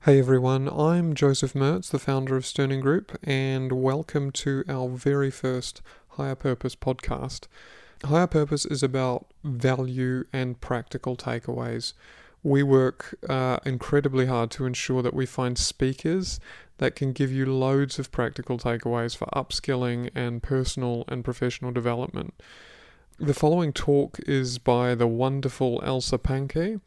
Hey everyone, I'm Joseph Mertz, the founder of Sterning Group, and welcome to our very first Higher Purpose podcast. Higher Purpose is about value and practical takeaways. We work incredibly hard to ensure that we find speakers that can give you loads of practical takeaways for upskilling and personal and professional development. The following talk is by the wonderful Elsa Pahnke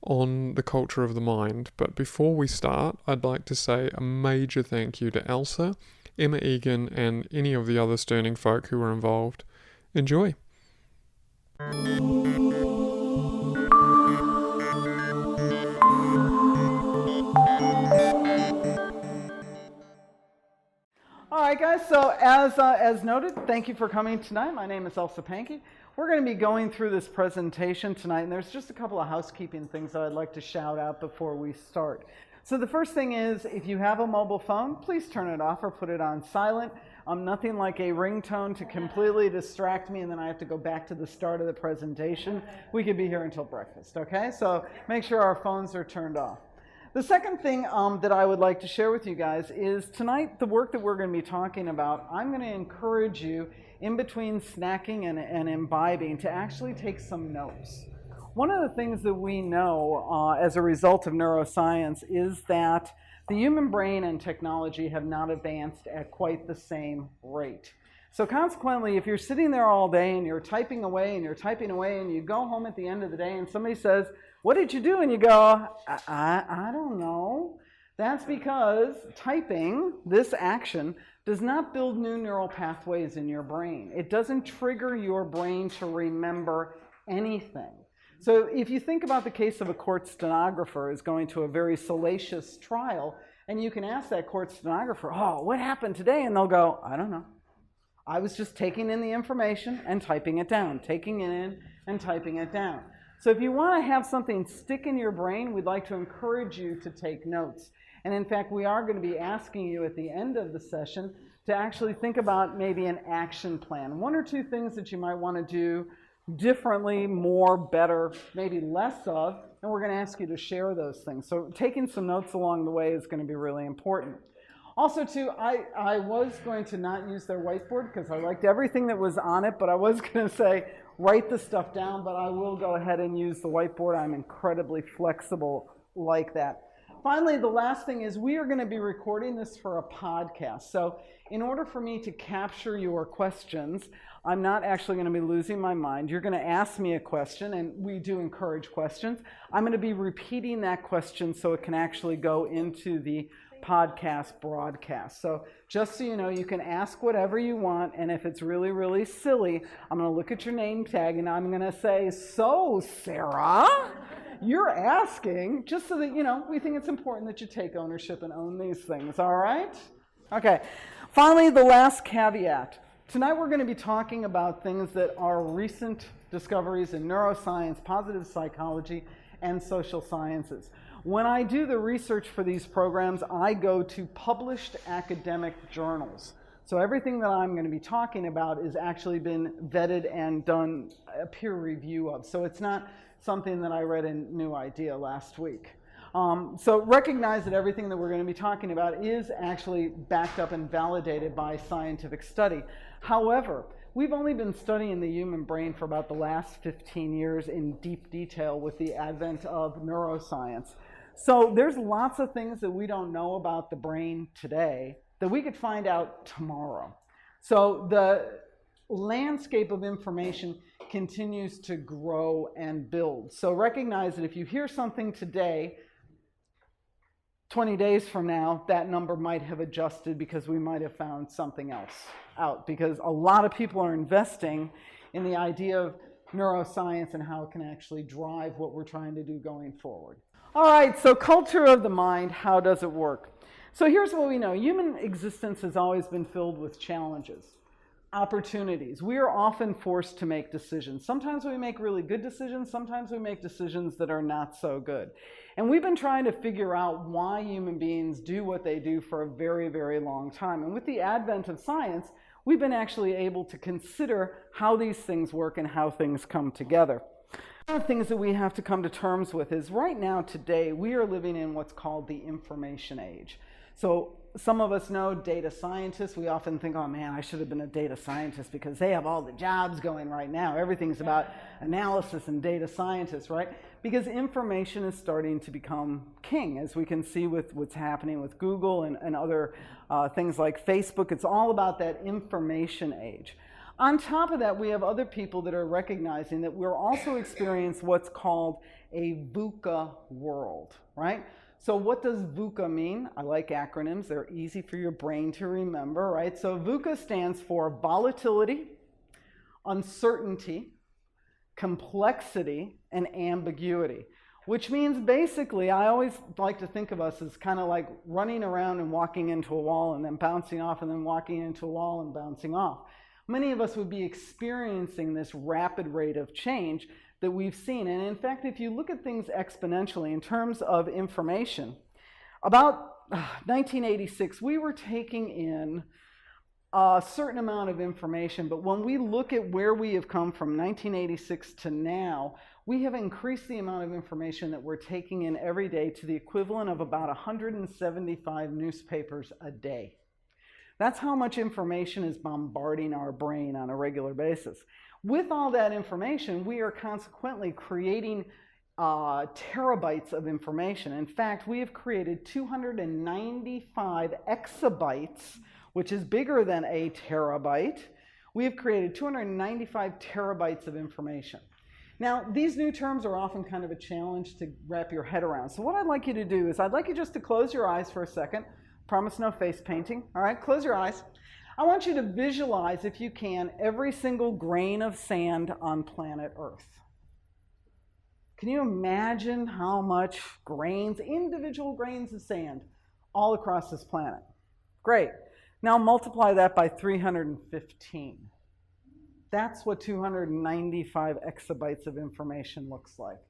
on the culture of the mind. But before we start, I'd like to say a major thank you to Elsa, Emma Egan, and any of the other Sterning folk who were involved. Enjoy. All right, guys, so as noted, thank you for coming tonight. My name is Elsa Pahnke. We're going to be going through this presentation tonight, and there's just a couple of housekeeping things that I'd like to shout out before we start. So the first thing is, if you have a mobile phone, please turn it off or put it on silent. Nothing like a ringtone to completely distract me, and then I have to go back to the start of the presentation. We could be here until breakfast, okay? So make sure our phones are turned off. The second thing that I would like to share with you guys is tonight, the work that we're going to be talking about, I'm going to encourage you in between snacking and imbibing to actually take some notes. One of the things that we know as a result of neuroscience is that the human brain and technology have not advanced at quite the same rate. So consequently, if you're sitting there all day and you're typing away and you're typing away and you go home at the end of the day and somebody says, "What did you do?" and you go, I don't know. That's because typing, this action, does not build new neural pathways in your brain. It doesn't trigger your brain to remember anything. So if you think about the case of a court stenographer is going to a very salacious trial, and you can ask that court stenographer, "Oh, what happened today?" And they'll go, "I don't know. I was just taking in the information and typing it down, taking it in and typing it down." So if you want to have something stick in your brain, we'd like to encourage you to take notes. And in fact, we are going to be asking you at the end of the session to actually think about maybe an action plan. One or two things that you might want to do differently, more, better, maybe less of, and we're going to ask you to share those things. So taking some notes along the way is going to be really important. Also, too, I was going to not use their whiteboard because I liked everything that was on it, but I was going to say, write the stuff down, but I will go ahead and use the whiteboard. I'm incredibly flexible like that. Finally, the last thing is we are going to be recording this for a podcast. So in order for me to capture your questions, I'm not actually going to be losing my mind. You're going to ask me a question, and we do encourage questions. I'm going to be repeating that question so it can actually go into the podcast broadcast. So just so you know, you can ask whatever you want, and if it's really, really silly, I'm going to look at your name tag and I'm going to say, "So, Sarah, you're asking," just so that, you know, we think it's important that you take ownership and own these things, all right? Okay. Finally, the last caveat. Tonight we're going to be talking about things that are recent discoveries in neuroscience, positive psychology, and social sciences. When I do the research for these programs, I go to published academic journals. So everything that I'm going to be talking about has actually been vetted and done a peer review of. So it's not something that I read in New Idea last week. So recognize that everything that we're going to be talking about is actually backed up and validated by scientific study. However, we've only been studying the human brain for about the last 15 years in deep detail with the advent of neuroscience. So there's lots of things that we don't know about the brain today that we could find out tomorrow. So the landscape of information continues to grow and build. So recognize that if you hear something today, 20 days from now, that number might have adjusted because we might have found something else out, because a lot of people are investing in the idea of neuroscience and how it can actually drive what we're trying to do going forward. All right, so culture of the mind, how does it work? So here's what we know. Human existence has always been filled with challenges, opportunities. We are often forced to make decisions. Sometimes we make really good decisions. Sometimes we make decisions that are not so good. And we've been trying to figure out why human beings do what they do for a very, very long time. And with the advent of science, we've been actually able to consider how these things work and how things come together. of the things that we have to come to terms with is right now, today, we are living in what's called the information age. So some of us know data scientists. We often think, oh man, I should have been a data scientist because they have all the jobs going right now. Everything's about analysis and data scientists, right? Because information is starting to become king, as we can see with what's happening with Google and other things like Facebook. It's all about that information age. On top of that, we have other people that are recognizing that we're also experiencing what's called a VUCA world, right? So what does VUCA mean? I like acronyms. They're easy for your brain to remember, right? So VUCA stands for volatility, uncertainty, complexity, and ambiguity, which means basically, I always like to think of us as kind of like running around and walking into a wall and then bouncing off and then walking into a wall and bouncing off. Many of us would be experiencing this rapid rate of change that we've seen. And in fact, if you look at things exponentially in terms of information, about 1986, we were taking in a certain amount of information, but when we look at where we have come from 1986 to now, we have increased the amount of information that we're taking in every day to the equivalent of about 175 newspapers a day. That's how much information is bombarding our brain on a regular basis. With all that information, we are consequently creating terabytes of information. In fact, we have created 295 exabytes, which is bigger than a terabyte. We have created 295 terabytes of information. Now, these new terms are often kind of a challenge to wrap your head around. So what I'd like you to do is I'd like you just to close your eyes for a second. Promise no face painting. All right, close your eyes. I want you to visualize, if you can, every single grain of sand on planet Earth. Can you imagine how much grains, individual grains of sand, all across this planet? Great. Now multiply that by 315. That's what 295 exabytes of information looks like.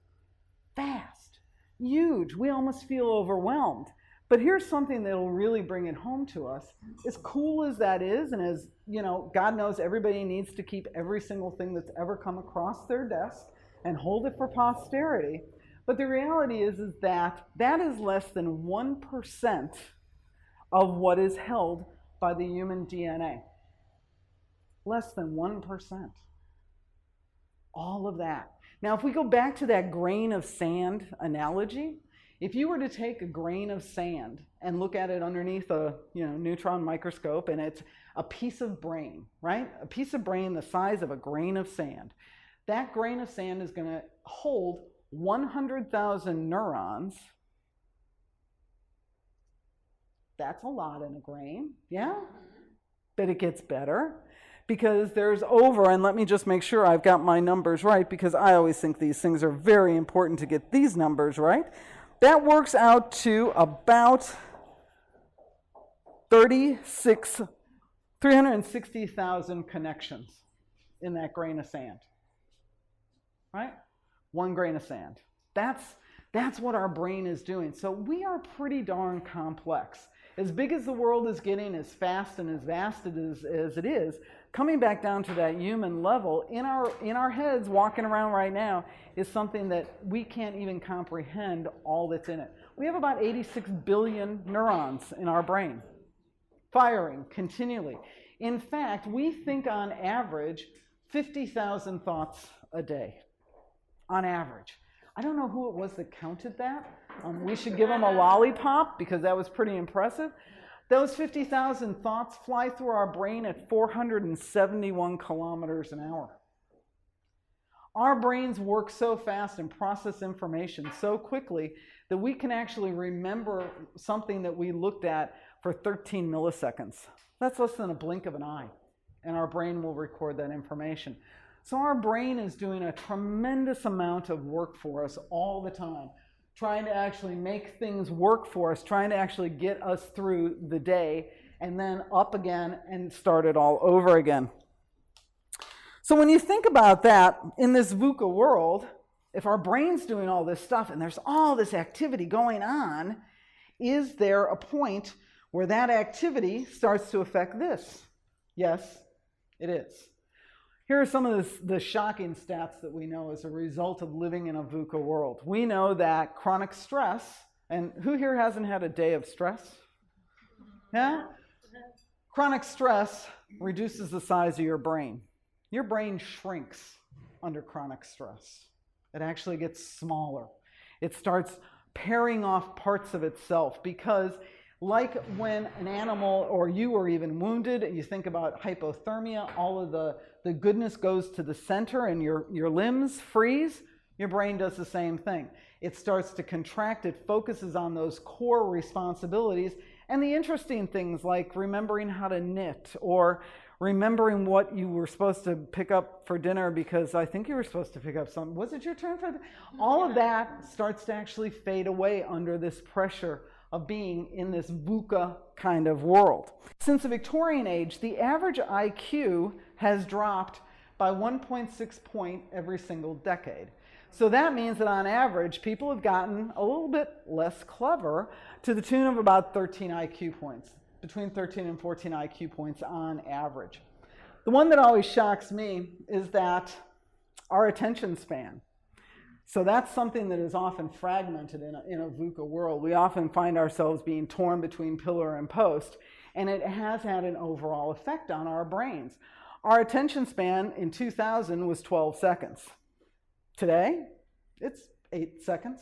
Vast, huge. We almost feel overwhelmed. But here's something that'll really bring it home to us. As cool as that is, and as, you know, God knows everybody needs to keep every single thing that's ever come across their desk and hold it for posterity. But the reality is that that is less than 1% of what is held by the human DNA. Less than 1%. All of that. Now, if we go back to that grain of sand analogy, if you were to take a grain of sand and look at it underneath a neutron microscope, and it's a piece of brain, right? A piece of brain the size of a grain of sand. That grain of sand is going to hold 100,000 neurons. That's a lot in a grain, yeah? But it gets better because there's over, and let me just make sure I've got my numbers right because I always think these things are very important to get these numbers right. That works out to about 360,000 connections in that grain of sand, right? One grain of sand. That's what our brain is doing. So we are pretty darn complex. As big as the world is getting, as fast and as vast as it is, coming back down to that human level, in our heads, walking around right now, is something that we can't even comprehend all that's in it. We have about 86 billion neurons in our brain, firing continually. In fact, we think on average 50,000 thoughts a day, on average. I don't know who it was that counted that. We should give them a lollipop because that was pretty impressive. Those 50,000 thoughts fly through our brain at 471 kilometers an hour. Our brains work so fast and process information so quickly that we can actually remember something that we looked at for 13 milliseconds. That's less than a blink of an eye, and our brain will record that information. So our brain is doing a tremendous amount of work for us all the time, trying to actually make things work for us, trying to actually get us through the day, and then up again and start it all over again. So when you think about that, in this VUCA world, if our brain's doing all this stuff and there's all this activity going on, is there a point where that activity starts to affect this? Yes, it is. Here are some of the shocking stats that we know as a result of living in a VUCA world. We know that chronic stress, and who here hasn't had a day of stress? Yeah? Chronic stress reduces the size of your brain. Your brain shrinks under chronic stress. It actually gets smaller. It starts paring off parts of itself because, like when an animal or you are even wounded, you think about hypothermia, all of the goodness goes to the center and your limbs freeze. Your brain does the same thing. It starts to contract. It focuses on those core responsibilities and the interesting things like remembering how to knit or remembering what you were supposed to pick up for dinner because I think you were supposed to pick up something. Was it your turn for all of that starts to actually fade away under this pressure of being in this VUCA kind of world. Since the Victorian age, the average IQ has dropped by 1.6 point every single decade. So that means that on average, people have gotten a little bit less clever to the tune of about 13 IQ points, between 13 and 14 IQ points on average. The one that always shocks me is that our attention span. So that's something that is often fragmented in a VUCA world. We often find ourselves being torn between pillar and post, and it has had an overall effect on our brains. Our attention span in 2000 was 12 seconds. Today, it's 8 seconds.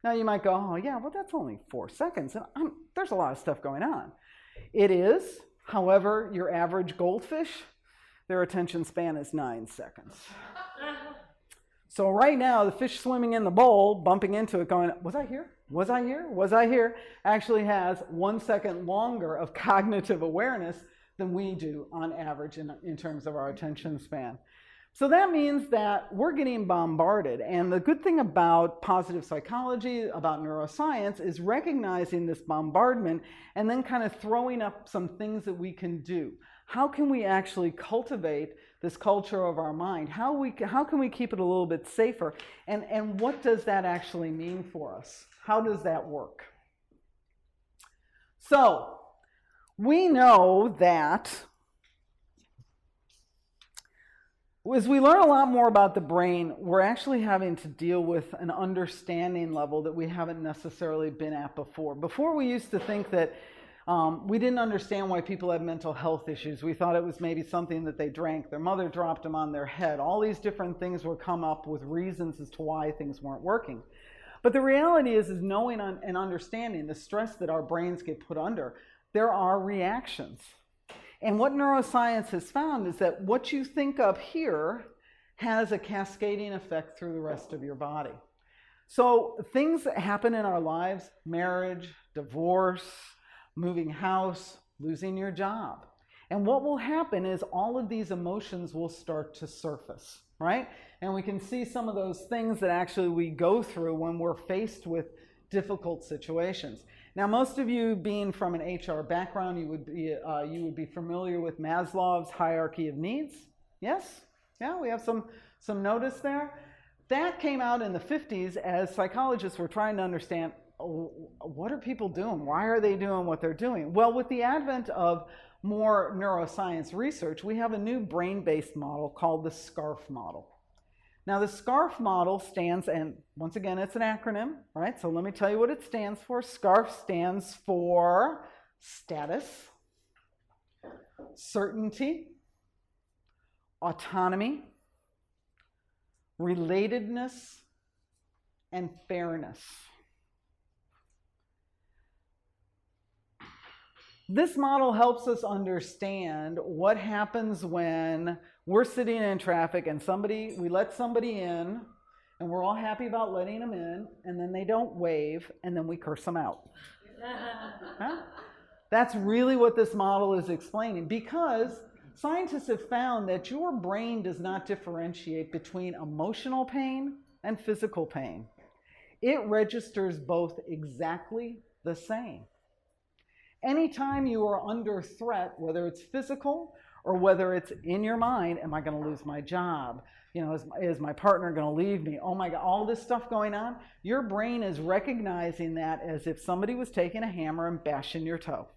Now you might go, oh yeah, well that's only 4 seconds, and there's a lot of stuff going on. It is, however, your average goldfish, their attention span is 9 seconds. So right now, the fish swimming in the bowl, bumping into it, going, was I here? Was I here? Was I here? Actually has 1 second longer of cognitive awareness than we do on average in terms of our attention span. So that means that we're getting bombarded. And the good thing about positive psychology, about neuroscience, is recognizing this bombardment and then kind of throwing up some things that we can do. How can we actually cultivate this culture of our mind? How can we keep it a little bit safer? And what does that actually mean for us? How does that work? So we know that as we learn a lot more about the brain, we're actually having to deal with an understanding level that we haven't necessarily been at before. Before we used to think that we didn't understand why people had mental health issues. We thought it was maybe something that they drank, their mother dropped them on their head. All these different things would come up with reasons as to why things weren't working. But the reality is knowing and understanding the stress that our brains get put under, there are reactions. And what neuroscience has found is that what you think up here has a cascading effect through the rest of your body. So things that happen in our lives, marriage, divorce, moving house, losing your job. And what will happen is all of these emotions will start to surface, right? And we can see some of those things that actually we go through when we're faced with difficult situations. Now, most of you being from an HR background, you would be familiar with Maslow's hierarchy of needs. Yes? Yeah, we have some notice there. That came out in the 50s as psychologists were trying to understand, what are people doing? Why are they doing what they're doing? Well, with the advent of more neuroscience research, we have a new brain-based model called the SCARF model. Now, the SCARF model stands, and once again, it's an acronym, right? So let me tell you what it stands for. SCARF stands for status, certainty, autonomy, relatedness, and fairness. This model helps us understand what happens when we're sitting in traffic and we let somebody in and we're all happy about letting them in, and then they don't wave, and then we curse them out. Huh? That's really what this model is explaining, because scientists have found that your brain does not differentiate between emotional pain and physical pain. It registers both exactly the same. Anytime you are under threat, whether it's physical or whether it's in your mind, am I going to lose my job? You know, is my partner going to leave me? Oh my God, all this stuff going on. Your brain is recognizing that as if somebody was taking a hammer and bashing your toe.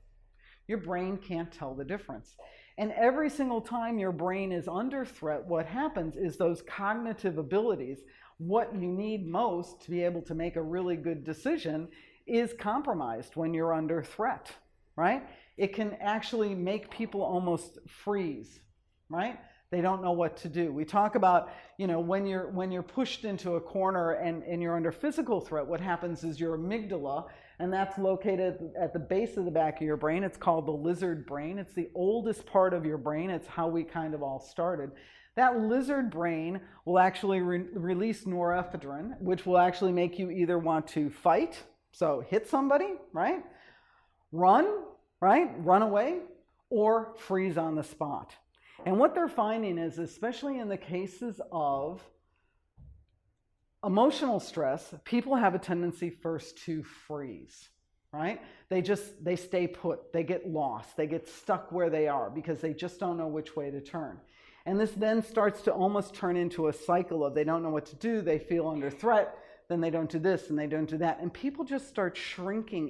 Your brain can't tell the difference. And every single time your brain is under threat, what happens is those cognitive abilities, what you need most to be able to make a really good decision, is compromised when you're under threat, right? It can actually make people almost freeze, right? They don't know what to do. We talk about, when you're pushed into a corner and you're under physical threat, what happens is your amygdala, and that's located at the base of the back of your brain. It's called the lizard brain. It's the oldest part of your brain. It's how we kind of all started. That lizard brain will actually release norepinephrine, which will actually make you either want to fight, so hit somebody, right? Run, right? Run away, or freeze on the spot. And what they're finding is, especially in the cases of emotional stress, people have a tendency first to freeze, right? They stay put, they get lost, they get stuck where they are because they just don't know which way to turn. And this then starts to almost turn into a cycle of they don't know what to do, they feel under threat, then they don't do this and they don't do that. And people just start shrinking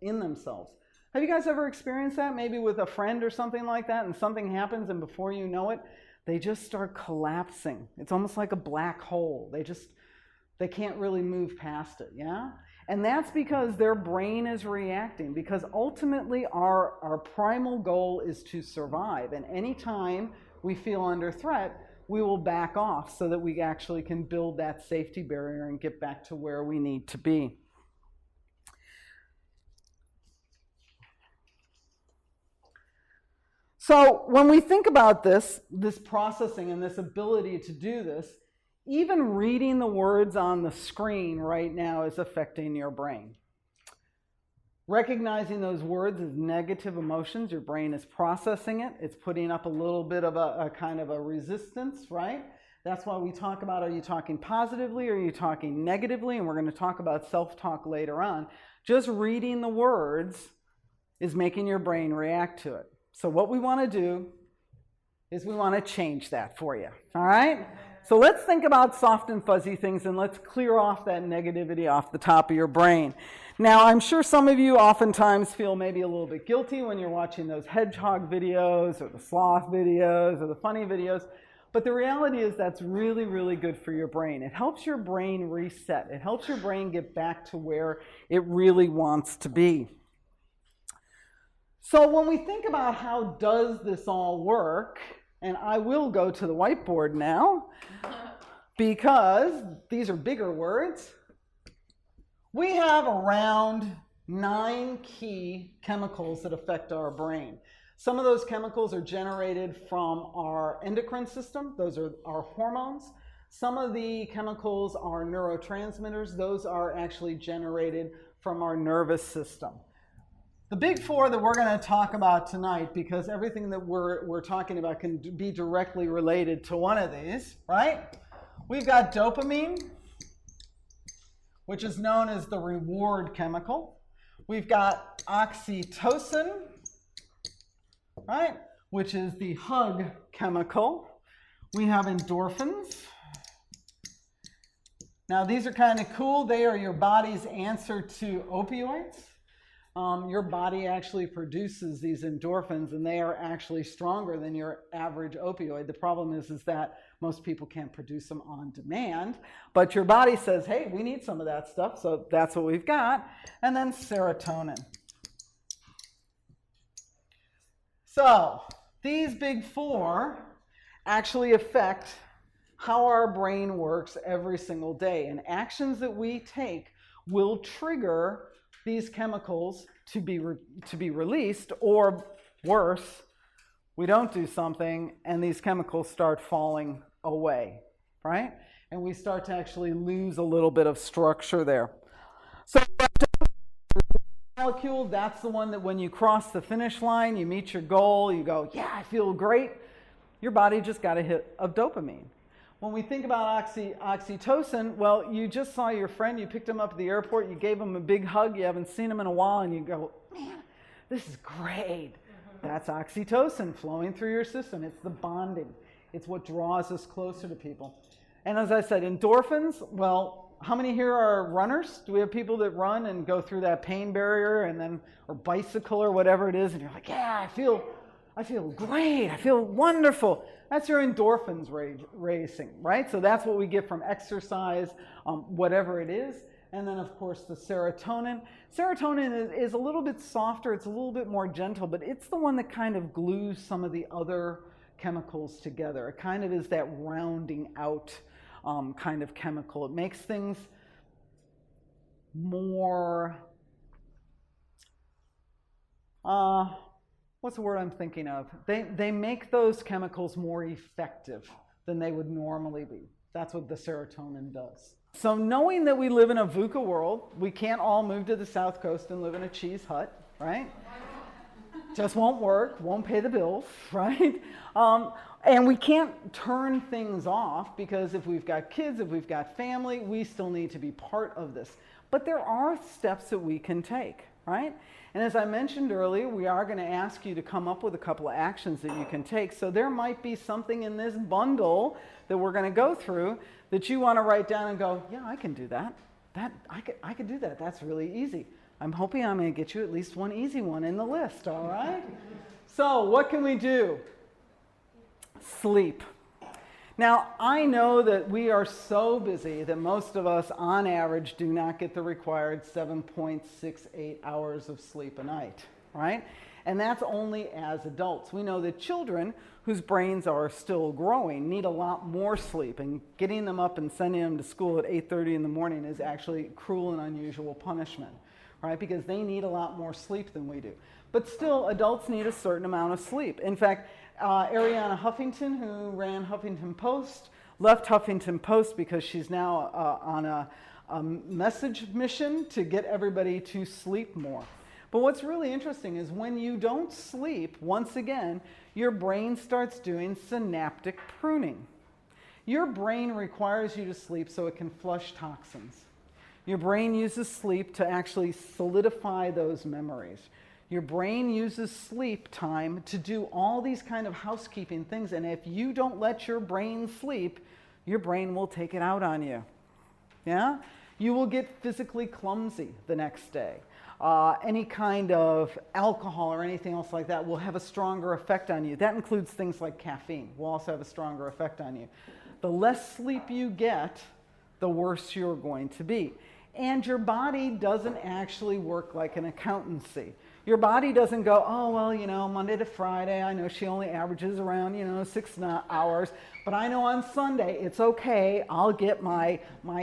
in themselves. Have you guys ever experienced that? Maybe with a friend or something like that, and something happens and before you know it, they just start collapsing. It's almost like a black hole. They can't really move past it, yeah? And that's because their brain is reacting, because ultimately our primal goal is to survive. And anytime we feel under threat, we will back off so that we actually can build that safety barrier and get back to where we need to be. So when we think about this processing and this ability to do this, even reading the words on the screen right now is affecting your brain. Recognizing those words as negative emotions, your brain is processing it. It's putting up a little bit of a kind of a resistance, right? That's why we talk about, are you talking positively or are you talking negatively? And we're going to talk about self-talk later on. Just reading the words is making your brain react to it. So what we want to do is we want to change that for you, all right? So let's think about soft and fuzzy things and let's clear off that negativity off the top of your brain. Now, I'm sure some of you oftentimes feel maybe a little bit guilty when you're watching those hedgehog videos or the sloth videos or the funny videos, but the reality is that's really, really good for your brain. It helps your brain reset. It helps your brain get back to where it really wants to be. So when we think about how does this all work, and I will go to the whiteboard now because these are bigger words. We have around 9 key chemicals that affect our brain. Some of those chemicals are generated from our endocrine system. Those are our hormones. Some of the chemicals are neurotransmitters. Those are actually generated from our nervous system. The big 4 that we're going to talk about tonight, because everything that we're talking about can be directly related to one of these, right? We've got dopamine, which is known as the reward chemical. We've got oxytocin, right, which is the hug chemical. We have endorphins. Now, these are kind of cool. They are your body's answer to opioids. Your body actually produces these endorphins, and they are actually stronger than your average opioid. The problem is that most people can't produce them on demand, but your body says, hey, we need some of that stuff, so that's what we've got. And then serotonin. So these big 4 actually affect how our brain works every single day, and actions that we take will trigger these chemicals to be released, or worse, we don't do something and these chemicals start falling away, right? And we start to actually lose a little bit of structure there. So molecule, that's the one that when you cross the finish line, you meet your goal, you go, yeah, I feel great. Your body just got a hit of dopamine. When we think about oxytocin, well, you just saw your friend, you picked him up at the airport, you gave him a big hug, you haven't seen him in a while, and you go, man, this is great. That's oxytocin flowing through your system. It's the bonding. It's what draws us closer to people. And as I said, endorphins, well, how many here are runners? Do we have people that run and go through that pain barrier and then, or bicycle or whatever it is, and you're like, yeah, I feel great, I feel wonderful. That's your endorphins racing, right? So that's what we get from exercise, whatever it is. And then, of course, the serotonin. Serotonin is a little bit softer, it's a little bit more gentle, but it's the one that kind of glues some of the other chemicals together. It kind of is that rounding out kind of chemical. It makes things more, what's the word I'm thinking of? They make those chemicals more effective than they would normally be. That's what the serotonin does. So knowing that we live in a VUCA world, we can't all move to the South Coast and live in a cheese hut, right? Just won't work, won't pay the bills, right? And we can't turn things off because if we've got kids, if we've got family, we still need to be part of this. But there are steps that we can take, right? And as I mentioned earlier, we are going to ask you to come up with a couple of actions that you can take. So there might be something in this bundle that we're going to go through that you want to write down and go, yeah, I can do that. I could do that. That's really easy. I'm hoping I'm going to get you at least one easy one in the list, all right? So what can we do? Sleep. Now, I know that we are so busy that most of us, on average, do not get the required 7.68 hours of sleep a night, right? And that's only as adults. We know that children whose brains are still growing need a lot more sleep, and getting them up and sending them to school at 8:30 in the morning is actually cruel and unusual punishment, right? Because they need a lot more sleep than we do. But still, adults need a certain amount of sleep. In fact, Ariana Huffington, who ran Huffington Post, left Huffington Post because she's now on a message mission to get everybody to sleep more. But what's really interesting is when you don't sleep, once again, your brain starts doing synaptic pruning. Your brain requires you to sleep so it can flush toxins. Your brain uses sleep to actually solidify those memories. Your brain uses sleep time to do all these kind of housekeeping things, and if you don't let your brain sleep, your brain will take it out on you. Yeah? You will get physically clumsy the next day. Any kind of alcohol or anything else like that will have a stronger effect on you. That includes things like caffeine, will also have a stronger effect on you. The less sleep you get, the worse you're going to be. And your body doesn't actually work like an accountancy. Your body doesn't go, oh, well, you know, Monday to Friday, I know she only averages around, 6 hours, but I know on Sunday, it's okay, I'll get my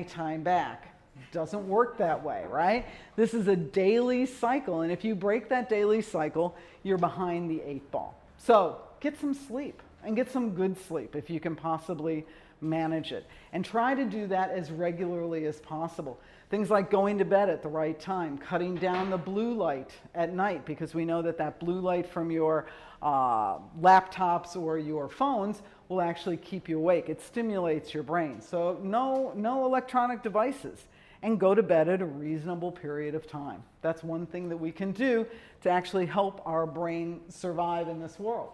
time back. Doesn't work that way, right? This is a daily cycle, and if you break that daily cycle, you're behind the 8 ball. So get some sleep, and get some good sleep if you can possibly manage it. And try to do that as regularly as possible. Things like going to bed at the right time, cutting down the blue light at night, because we know that blue light from your laptops or your phones will actually keep you awake. It stimulates your brain. So no electronic devices. And go to bed at a reasonable period of time. That's one thing that we can do to actually help our brain survive in this world.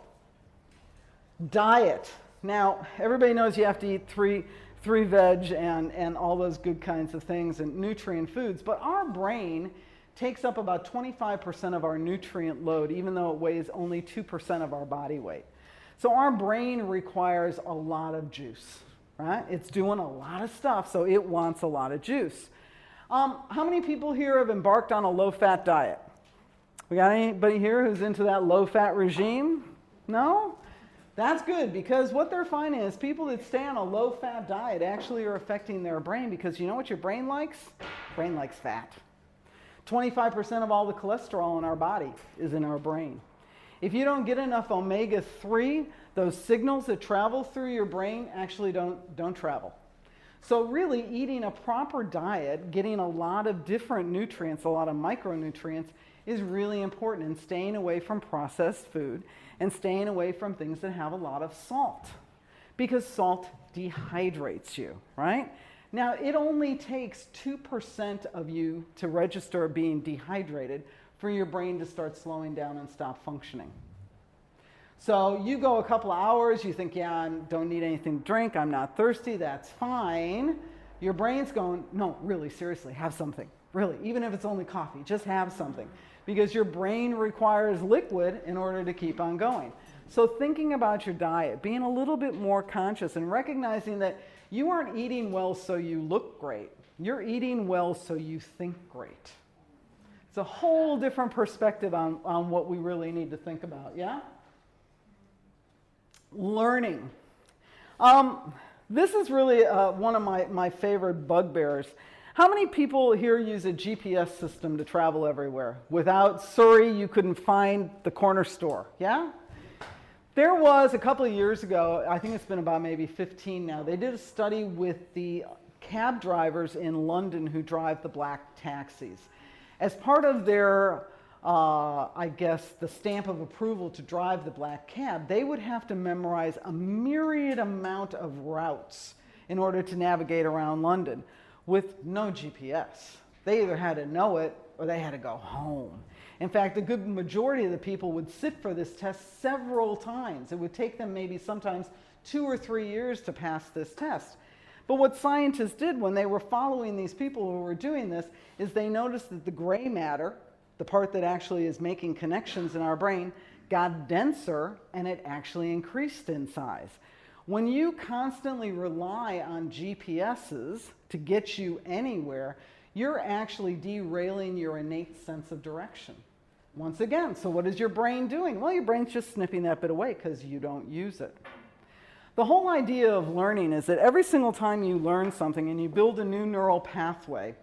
Diet. Now, everybody knows you have to eat three veg and all those good kinds of things and nutrient foods, but our brain takes up about 25% of our nutrient load, even though it weighs only 2% of our body weight. So our brain requires a lot of juice, right? It's doing a lot of stuff, so it wants a lot of juice. How many people here have embarked on a low-fat diet? We got anybody here who's into that low-fat regime? No? That's good, because what they're finding is people that stay on a low-fat diet actually are affecting their brain, because you know what your brain likes? Brain likes fat. 25% of all the cholesterol in our body is in our brain. If you don't get enough omega-3, those signals that travel through your brain actually don't travel. So really eating a proper diet, getting a lot of different nutrients, a lot of micronutrients, is really important, and staying away from processed food and staying away from things that have a lot of salt, because salt dehydrates you, right? Now, it only takes 2% of you to register being dehydrated for your brain to start slowing down and stop functioning. So you go a couple of hours, you think, yeah, I don't need anything to drink, I'm not thirsty, that's fine. Your brain's going, no, really, seriously, have something. Really, even if it's only coffee, just have something. Because your brain requires liquid in order to keep on going. So thinking about your diet, being a little bit more conscious and recognizing that you aren't eating well so you look great. You're eating well so you think great. It's a whole different perspective on what we really need to think about, yeah? Learning. This is really one of my favorite bugbears. How many people here use a GPS system to travel everywhere? Without Surrey, you couldn't find the corner store, yeah? There was, a couple of years ago, I think it's been about maybe 15 now, they did a study with the cab drivers in London who drive the black taxis. As part of their, I guess, the stamp of approval to drive the black cab, they would have to memorize a myriad amount of routes in order to navigate around London with no GPS. They either had to know it or they had to go home. In fact, a good majority of the people would sit for this test several times. It would take them maybe sometimes 2 or 3 years to pass this test. But what scientists did when they were following these people who were doing this is they noticed that the gray matter, the part that actually is making connections in our brain, got denser and it actually increased in size. When you constantly rely on GPSs to get you anywhere, you're actually derailing your innate sense of direction. Once again, so what is your brain doing? Well, your brain's just snipping that bit away because you don't use it. The whole idea of learning is that every single time you learn something and you build a new neural pathway,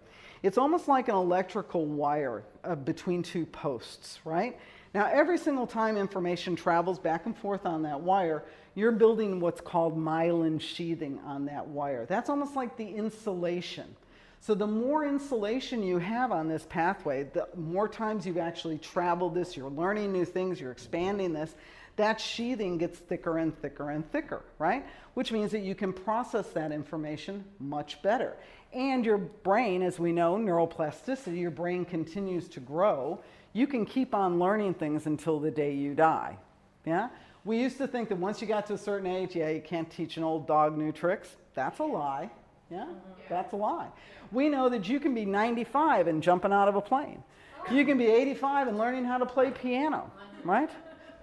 it's almost like an electrical wire between two posts, right? Now, every single time information travels back and forth on that wire, you're building what's called myelin sheathing on that wire. That's almost like the insulation. So the more insulation you have on this pathway, the more times you've actually traveled this, you're learning new things, you're expanding this, that sheathing gets thicker and thicker and thicker, right? Which means that you can process that information much better. And your brain, as we know, neuroplasticity, your brain continues to grow. You can keep on learning things until the day you die, yeah? We used to think that once you got to a certain age, yeah, you can't teach an old dog new tricks. That's a lie. Yeah, that's a lie. We know that you can be 95 and jumping out of a plane. You can be 85 and learning how to play piano, right?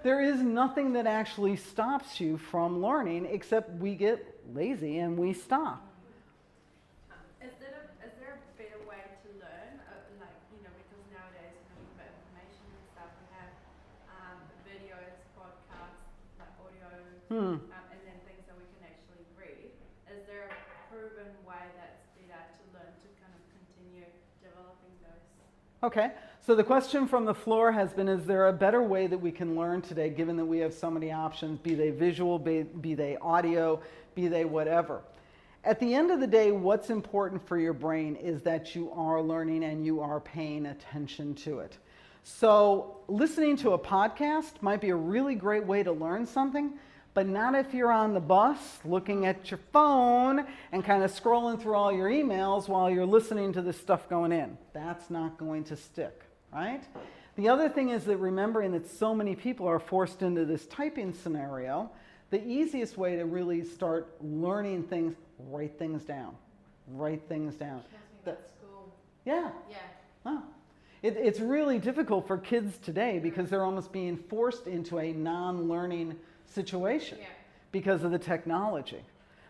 There is nothing that actually stops you from learning except we get lazy and we stop. Is there a better way to learn? Because nowadays we've got information and stuff. We have videos, podcasts, like audio, and then things that we can actually read. Is there a proven way that's better to learn to kind of continue developing those? Okay, so the question from the floor has been, is there a better way that we can learn today given that we have so many options, be they visual, be they audio, be they whatever? At the end of the day, what's important for your brain is that you are learning and you are paying attention to it. So listening to a podcast might be a really great way to learn something, but not if you're on the bus looking at your phone and kind of scrolling through all your emails while you're listening to this stuff going in. That's not going to stick, right? The other thing is that remembering that so many people are forced into this typing scenario, the easiest way to really start learning things, write things down. Write things down. School. Yeah. Yeah. Oh. It's really difficult for kids today because they're almost being forced into a non-learning situation because of the technology.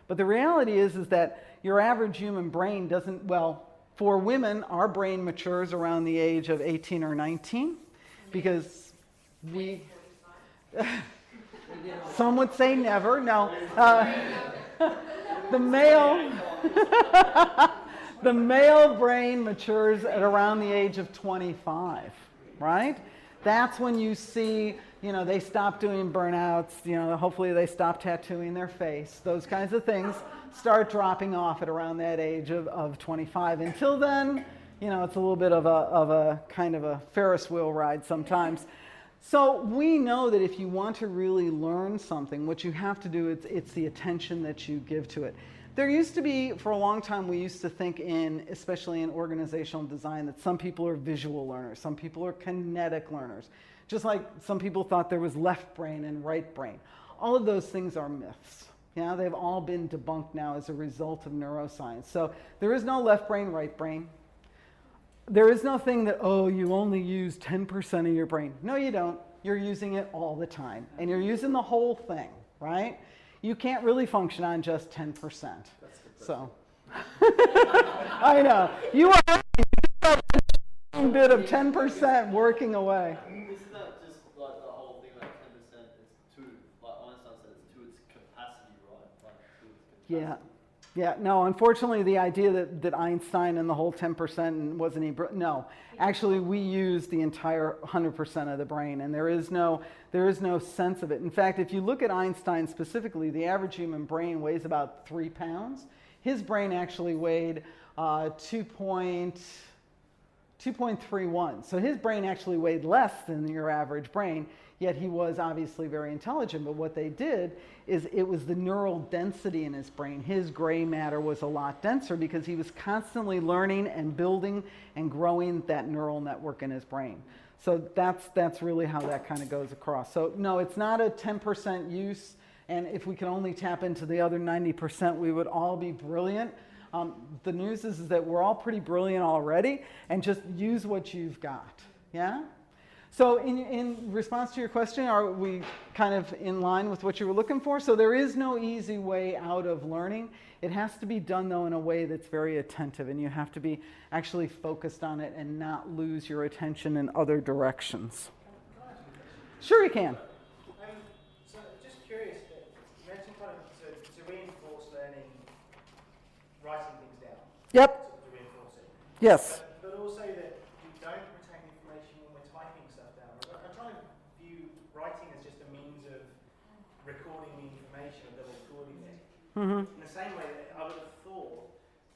But the reality is that your average human brain doesn't, well, for women, our brain matures around the age of 18 or 19 because we, some would say never, no. The male brain matures at around the age of 25, right? That's when you see, they stop doing burnouts, hopefully they stop tattooing their face. Those kinds of things start dropping off at around that age of 25. Until then, it's a little bit of a kind of a Ferris wheel ride sometimes. So we know that if you want to really learn something, what you have to do, it's the attention that you give to it. There used to be, for a long time, we used to think especially in organizational design, that some people are visual learners, some people are kinetic learners. Just like some people thought there was left brain and right brain. All of those things are myths. They've all been debunked now as a result of neuroscience. So there is no left brain, right brain. There is no thing that, you only use 10% of your brain. No, you don't. you're using it all the time, and you're using the whole thing, right? You can't really function on just 10%. So, I know. You are a bit of 10% working away. Isn't that just like the whole thing, like 10% is to, like Einstein said, it's to its capacity, right? Like to its capacity. Yeah. Yeah, no, unfortunately the idea that Einstein and the whole 10% wasn't no. Actually, we use the entire 100% of the brain, and there is no sense of it. In fact, if you look at Einstein specifically, the average human brain weighs about 3 pounds. His brain actually weighed 2.31. So his brain actually weighed less than your average brain, yet he was obviously very intelligent. But what they did is it was the neural density in his brain. His gray matter was a lot denser because he was constantly learning and building and growing that neural network in his brain. So that's really how that kind of goes across. So no, it's not a 10% use, and if we could only tap into the other 90%, we would all be brilliant. The news is that we're all pretty brilliant already, and just use what you've got, yeah? So in response to your question, are we kind of in line with what you were looking for? So there is no easy way out of learning. It has to be done, though, in a way that's very attentive, and you have to be actually focused on it and not lose your attention in other directions. Sure you can. So just curious, you mentioned kind of to reinforce learning, writing things down. Yep. To reinforce it. Yes. But also that we don't retain information when we're typing stuff down. I try to view writing as just a means of recording the information, of double recording it. Mm-hmm. In the same way that I would have thought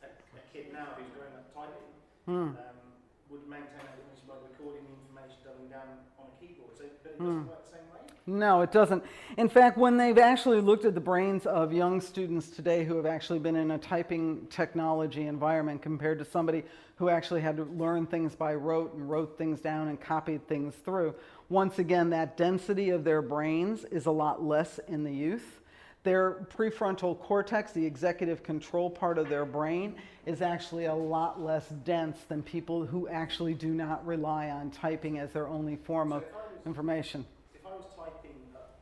a kid now who's growing up typing would maintain that information by recording the information, doubling down on a keyboard. So, but it doesn't work the same way? No, it doesn't. In fact, when they've actually looked at the brains of young students today who have actually been in a typing technology environment compared to somebody who actually had to learn things by rote and wrote things down and copied things through, once again, that density of their brains is a lot less in the youth. Their prefrontal cortex, the executive control part of their brain, is actually a lot less dense than people who actually do not rely on typing as their only form of information. If I was typing up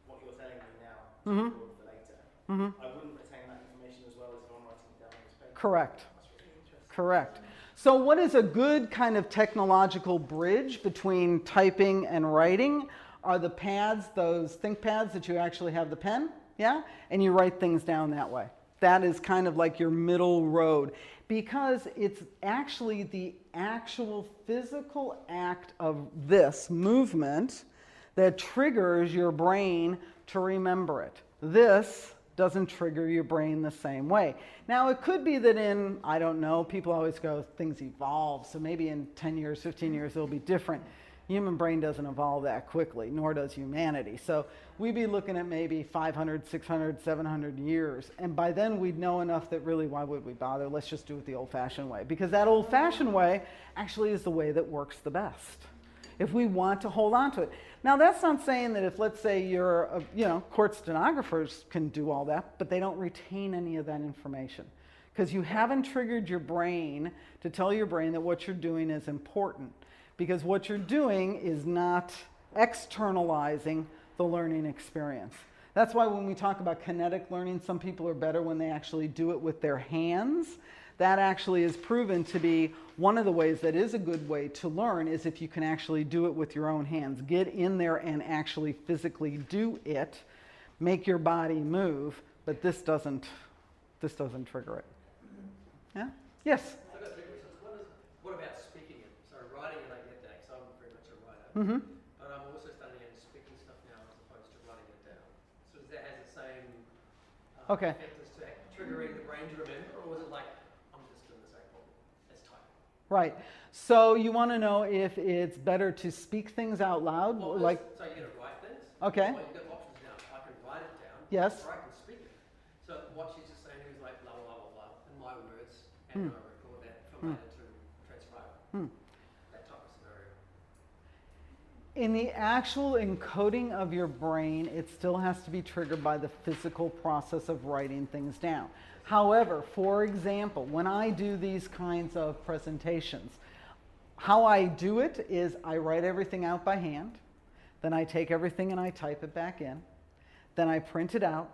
what you're telling me now Mm-hmm. for later, I wouldn't retain that information as well as if I'm writing it down on this paper. Correct. That's really interesting. Correct. So what is a good kind of technological bridge between typing and writing are the pads, those think pads that you actually have the pen, yeah? And you write things down that way. That is kind of like your middle road because it's actually the actual physical act of this movement that triggers your brain to remember it. This doesn't trigger your brain the same way. Now, it could be that in, I don't know, people always go, things evolve, so maybe in 10 years, 15 years, it'll be different. Human brain doesn't evolve that quickly, nor does humanity. So we'd be looking at maybe 500, 600, 700 years. And by then, we'd know enough that really, why would we bother? Let's just do it the old-fashioned way. Because that old-fashioned way actually is the way that works the best, if we want to hold on to it. Now, that's not saying that if, let's say, you're, court stenographers can do all that, but they don't retain any of that information. Because you haven't triggered your brain to tell your brain that what you're doing is important. Because what you're doing is not externalizing the learning experience. That's why when we talk about kinetic learning, some people are better when they actually do it with their hands. That actually is proven to be one of the ways that is a good way to learn is if you can actually do it with your own hands. Get in there and actually physically do it, make your body move, but this doesn't trigger it. Yeah? Yes? I've got three questions. One is, what about speaking it? So writing it, I get that, because I'm very much a writer. Mm-hmm. But I'm also studying and speaking stuff now as opposed to writing it down. So does that have the same Okay. effect as to triggering the brain to remember, or was it like, I'm just doing the same problem? Let's type. Right. So you want to know if it's better to speak things out loud, Well, like, so you're going to write things? Okay. Well, you've got options now. I can write it down. Yes. Or I can speak it. So what she's just saying is like blah, blah, blah, blah, blah, in my words, and I record that for later to transcribe. That type of scenario. in the actual encoding of your brain, it still has to be triggered by the physical process of writing things down. However, for example, when I do these kinds of presentations, how I do it is I write everything out by hand. Then I take everything and I type it back in. Then I print it out.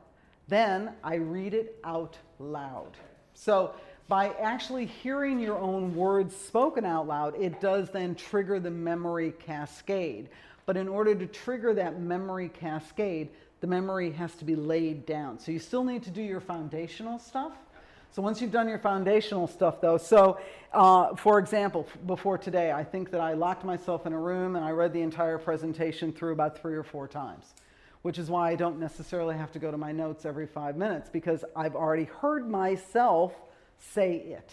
Then I read it out loud. So by actually hearing your own words spoken out loud, it does then trigger the memory cascade. But in order to trigger that memory cascade, the memory has to be laid down. So you still need to do your foundational stuff. So once you've done your foundational stuff though, so for example, before today, I think that I locked myself in a room and I read the entire presentation through about 3 or 4 times, which is why I don't necessarily have to go to my notes every 5 minutes, because I've already heard myself say it.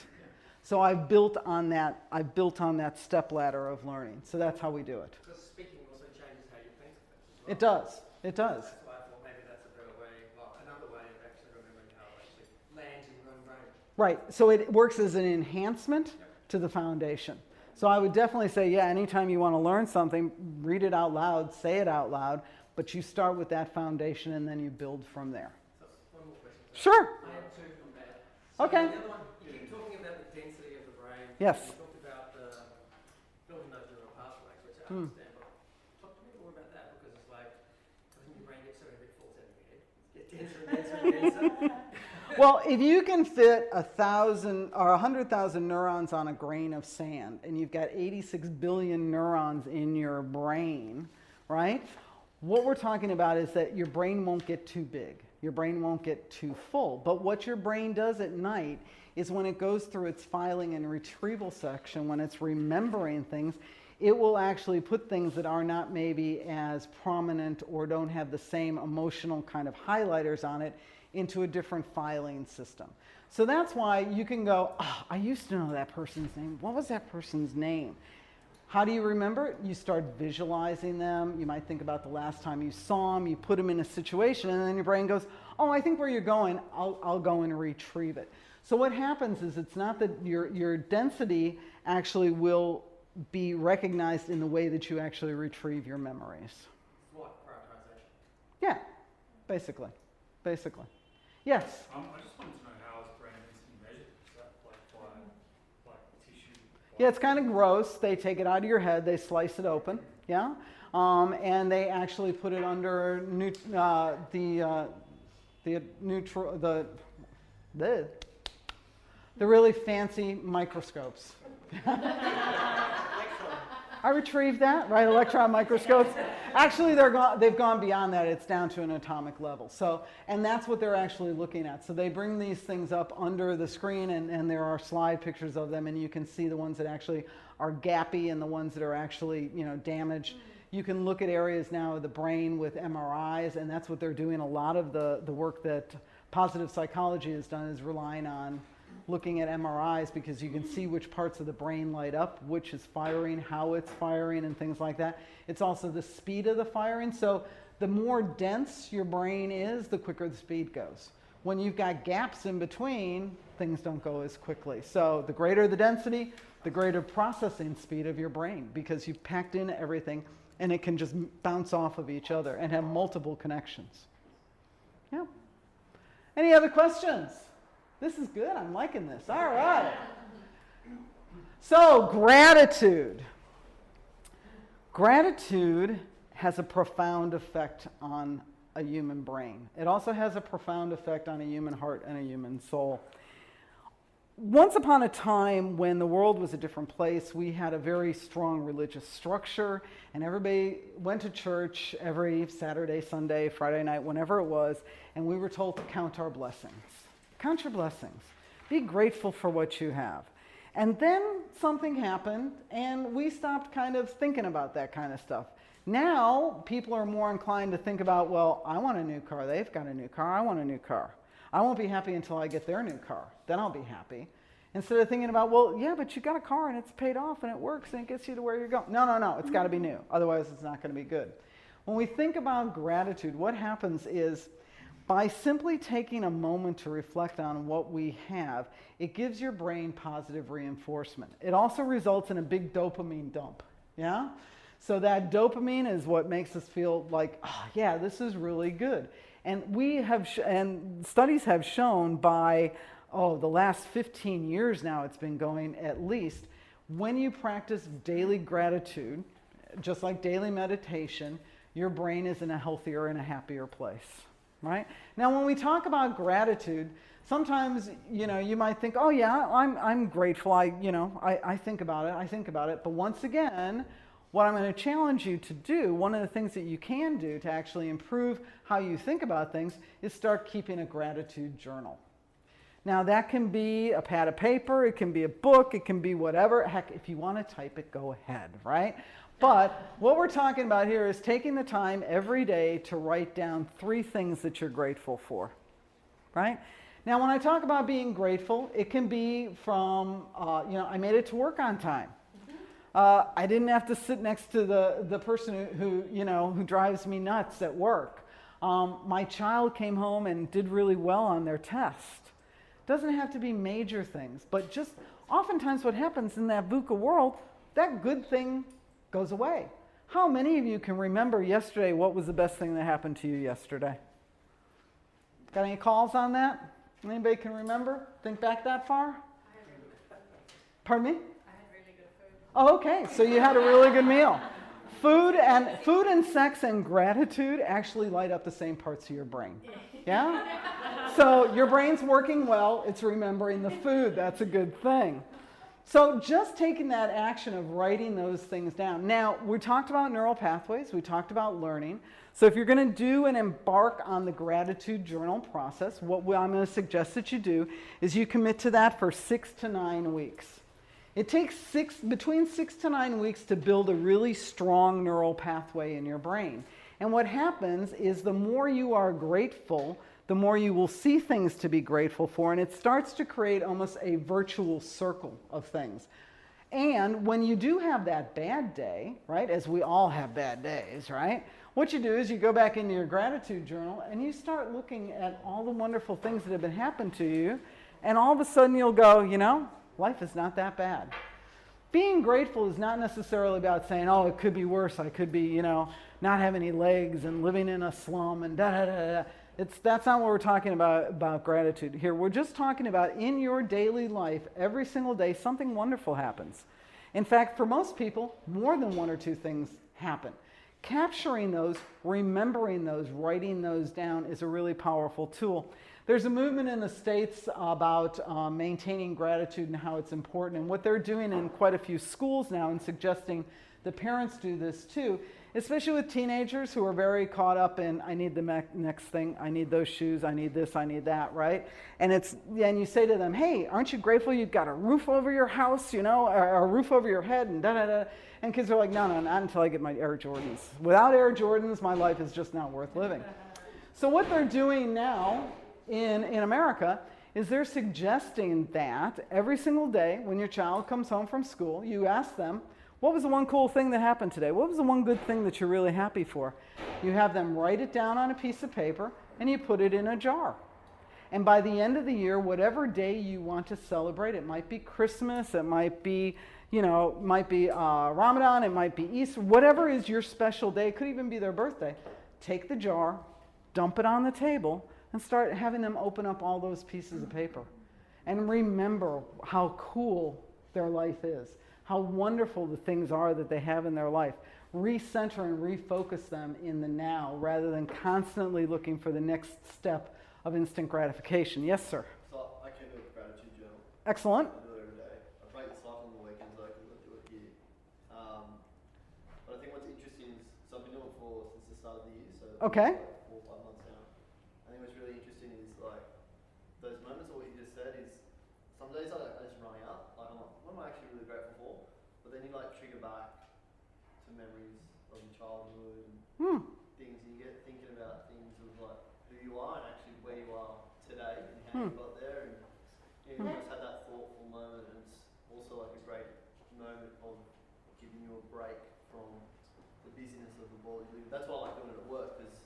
So I've built on that step ladder of learning. So that's how we do it. Because speaking also changes how you think of things as well. It does. It does. That's why I thought maybe that's a better way, well, another way of actually remembering how it actually lands in your own brain. Right. So it works as an enhancement to the foundation. So I would definitely say, yeah, anytime you want to learn something, read it out loud, say it out loud, but you start with that foundation and then you build from there. So one more question. Sure. I have 2 from that. So Okay. The other one, you keep talking about the density of the brain. Yes. You talked about building those neural pathways, which I understand. But talk to me more about that, because it's like, doesn't your brain get so every 4 centimeters? Get denser and denser and denser. Well, if you can fit 1,000 or 100,000 neurons on a grain of sand, and you've got 86 billion neurons in your brain, right? What we're talking about is that your brain won't get too big. Your brain won't get too full. But what your brain does at night is when it goes through its filing and retrieval section, when it's remembering things, it will actually put things that are not maybe as prominent or don't have the same emotional kind of highlighters on it into a different filing system. So that's why you can go, oh, I used to know that person's name. What was that person's name? How do you remember it? You start visualizing them. You might think about the last time you saw them. You put them in a situation, and then your brain goes, oh, I think where you're going, I'll go and retrieve it. So what happens is it's not that your density actually will be recognized in the way that you actually retrieve your memories. What? Prioritization. Yeah, basically. Yes? I just wanted to know how is brain density measured? Is that like tissue? Yeah, it's kind of gross. They take it out of your head, they slice it open, yeah? And they actually put it under the really fancy microscopes. I retrieved that, right? Electron microscopes. Actually, they've gone beyond that. It's down to an atomic level. So, and that's what they're actually looking at. So they bring these things up under the screen, and there are slide pictures of them, and you can see the ones that actually are gappy and the ones that are actually, damaged. You can look at areas now of the brain with MRIs, and that's what they're doing. A lot of the work that positive psychology has done is relying on looking at MRIs, because you can see which parts of the brain light up, which is firing, how it's firing, and things like that. It's also the speed of the firing. So the more dense your brain is, the quicker the speed goes. When you've got gaps in between, things don't go as quickly. So the greater the density, the greater processing speed of your brain, because you've packed in everything and it can just bounce off of each other and have multiple connections. Yeah. Any other questions? This is good. I'm liking this. All right. So, gratitude. Gratitude has a profound effect on a human brain. It also has a profound effect on a human heart and a human soul. Once upon a time, when the world was a different place, we had a very strong religious structure, and everybody went to church every Saturday, Sunday, Friday night, whenever it was, and we were told to count our blessings. Count your blessings. Be grateful for what you have. And then something happened, and we stopped kind of thinking about that kind of stuff. Now, people are more inclined to think about, well, I want a new car. They've got a new car. I want a new car. I won't be happy until I get their new car. Then I'll be happy. Instead of thinking about, well, yeah, but you got a car, and it's paid off, and it works, and it gets you to where you're going. No. It's got to be new. Otherwise, it's not going to be good. When we think about gratitude, what happens is, by simply taking a moment to reflect on what we have, it gives your brain positive reinforcement. It also results in a big dopamine dump, yeah? So that dopamine is what makes us feel like, oh, yeah, this is really good. And and studies have shown by, the last 15 years now it's been going at least, when you practice daily gratitude, just like daily meditation, your brain is in a healthier and a happier place, right? Now, when we talk about gratitude, sometimes, you might think, oh yeah, I'm grateful. I think about it. But once again, what I'm going to challenge you to do, one of the things that you can do to actually improve how you think about things is start keeping a gratitude journal. Now, that can be a pad of paper, it can be a book, it can be whatever. Heck, if you want to type it, go ahead, right? But what we're talking about here is taking the time every day to write down 3 things that you're grateful for, right? Now, when I talk about being grateful, it can be from, I made it to work on time. I didn't have to sit next to the person who drives me nuts at work. My child came home and did really well on their test. Doesn't have to be major things, but just oftentimes what happens in that VUCA world, that good thing goes away. How many of you can remember yesterday what was the best thing that happened to you yesterday? Got any calls on that? Anybody can remember? Think back that far? Pardon me? I had really good food. Oh, okay, so you had a really good meal. Food and sex and gratitude actually light up the same parts of your brain. Yeah? So your brain's working well, it's remembering the food, that's a good thing. So just taking that action of writing those things down. Now, we talked about neural pathways, we talked about learning. So if you're going to do and embark on the gratitude journal process, what I'm going to suggest that you do is you commit to that for 6 to 9 weeks. It takes between 6 to 9 weeks to build a really strong neural pathway in your brain. And what happens is the more you are grateful, the more you will see things to be grateful for, and it starts to create almost a virtual circle of things. And when you do have that bad day, right, as we all have bad days, right, what you do is you go back into your gratitude journal and you start looking at all the wonderful things that have been happening to you, and all of a sudden you'll go, life is not that bad. Being grateful is not necessarily about saying, oh, it could be worse. I could be, not have any legs and living in a slum and da-da-da-da. That's not what we're talking about gratitude here. We're just talking about in your daily life, every single day, something wonderful happens. In fact, for most people, more than 1 or 2 things happen. Capturing those, remembering those, writing those down is a really powerful tool. There's a movement in the States about maintaining gratitude and how it's important. And what they're doing in quite a few schools now and suggesting the parents do this too, especially with teenagers who are very caught up in, I need the next thing, I need those shoes, I need this, I need that, right? And you say to them, hey, aren't you grateful you've got a roof over your house, or a roof over your head, and da-da-da. And kids are like, no, not until I get my Air Jordans. Without Air Jordans, my life is just not worth living. So what they're doing now in America is they're suggesting that every single day when your child comes home from school, you ask them, what was the one cool thing that happened today? What was the one good thing that you're really happy for? You have them write it down on a piece of paper and you put it in a jar. And by the end of the year, whatever day you want to celebrate, it might be Christmas, it might be, Ramadan, it might be Easter, whatever is your special day, it could even be their birthday. Take the jar, dump it on the table, and start having them open up all those pieces of paper. And remember how cool their life is, how wonderful the things are that they have in their life. Recenter and refocus them in the now rather than constantly looking for the next step of instant gratification. Yes, sir? So I can do a gratitude journal. Excellent. I do it every day. I break the cycle on the weekends, I can do it here. But I think what's interesting is, so I've been doing it since the start of the year, so Okay. like 4 or 5 months now. I think what's really interesting is like those moments of what you just said is some days I just run out. Like I'm like, what am I actually really grateful for? But then you like trigger back to memories of your childhood and things, and you get thinking about things of like who you are and actually where you are today and how you got there, and you almost had that thoughtful moment, and it's also like a great moment of giving you a break from the busyness of the world you live. That's why I like doing it at work, because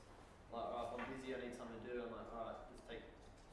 like if I'm busy, I need something to do, I'm like, alright, just take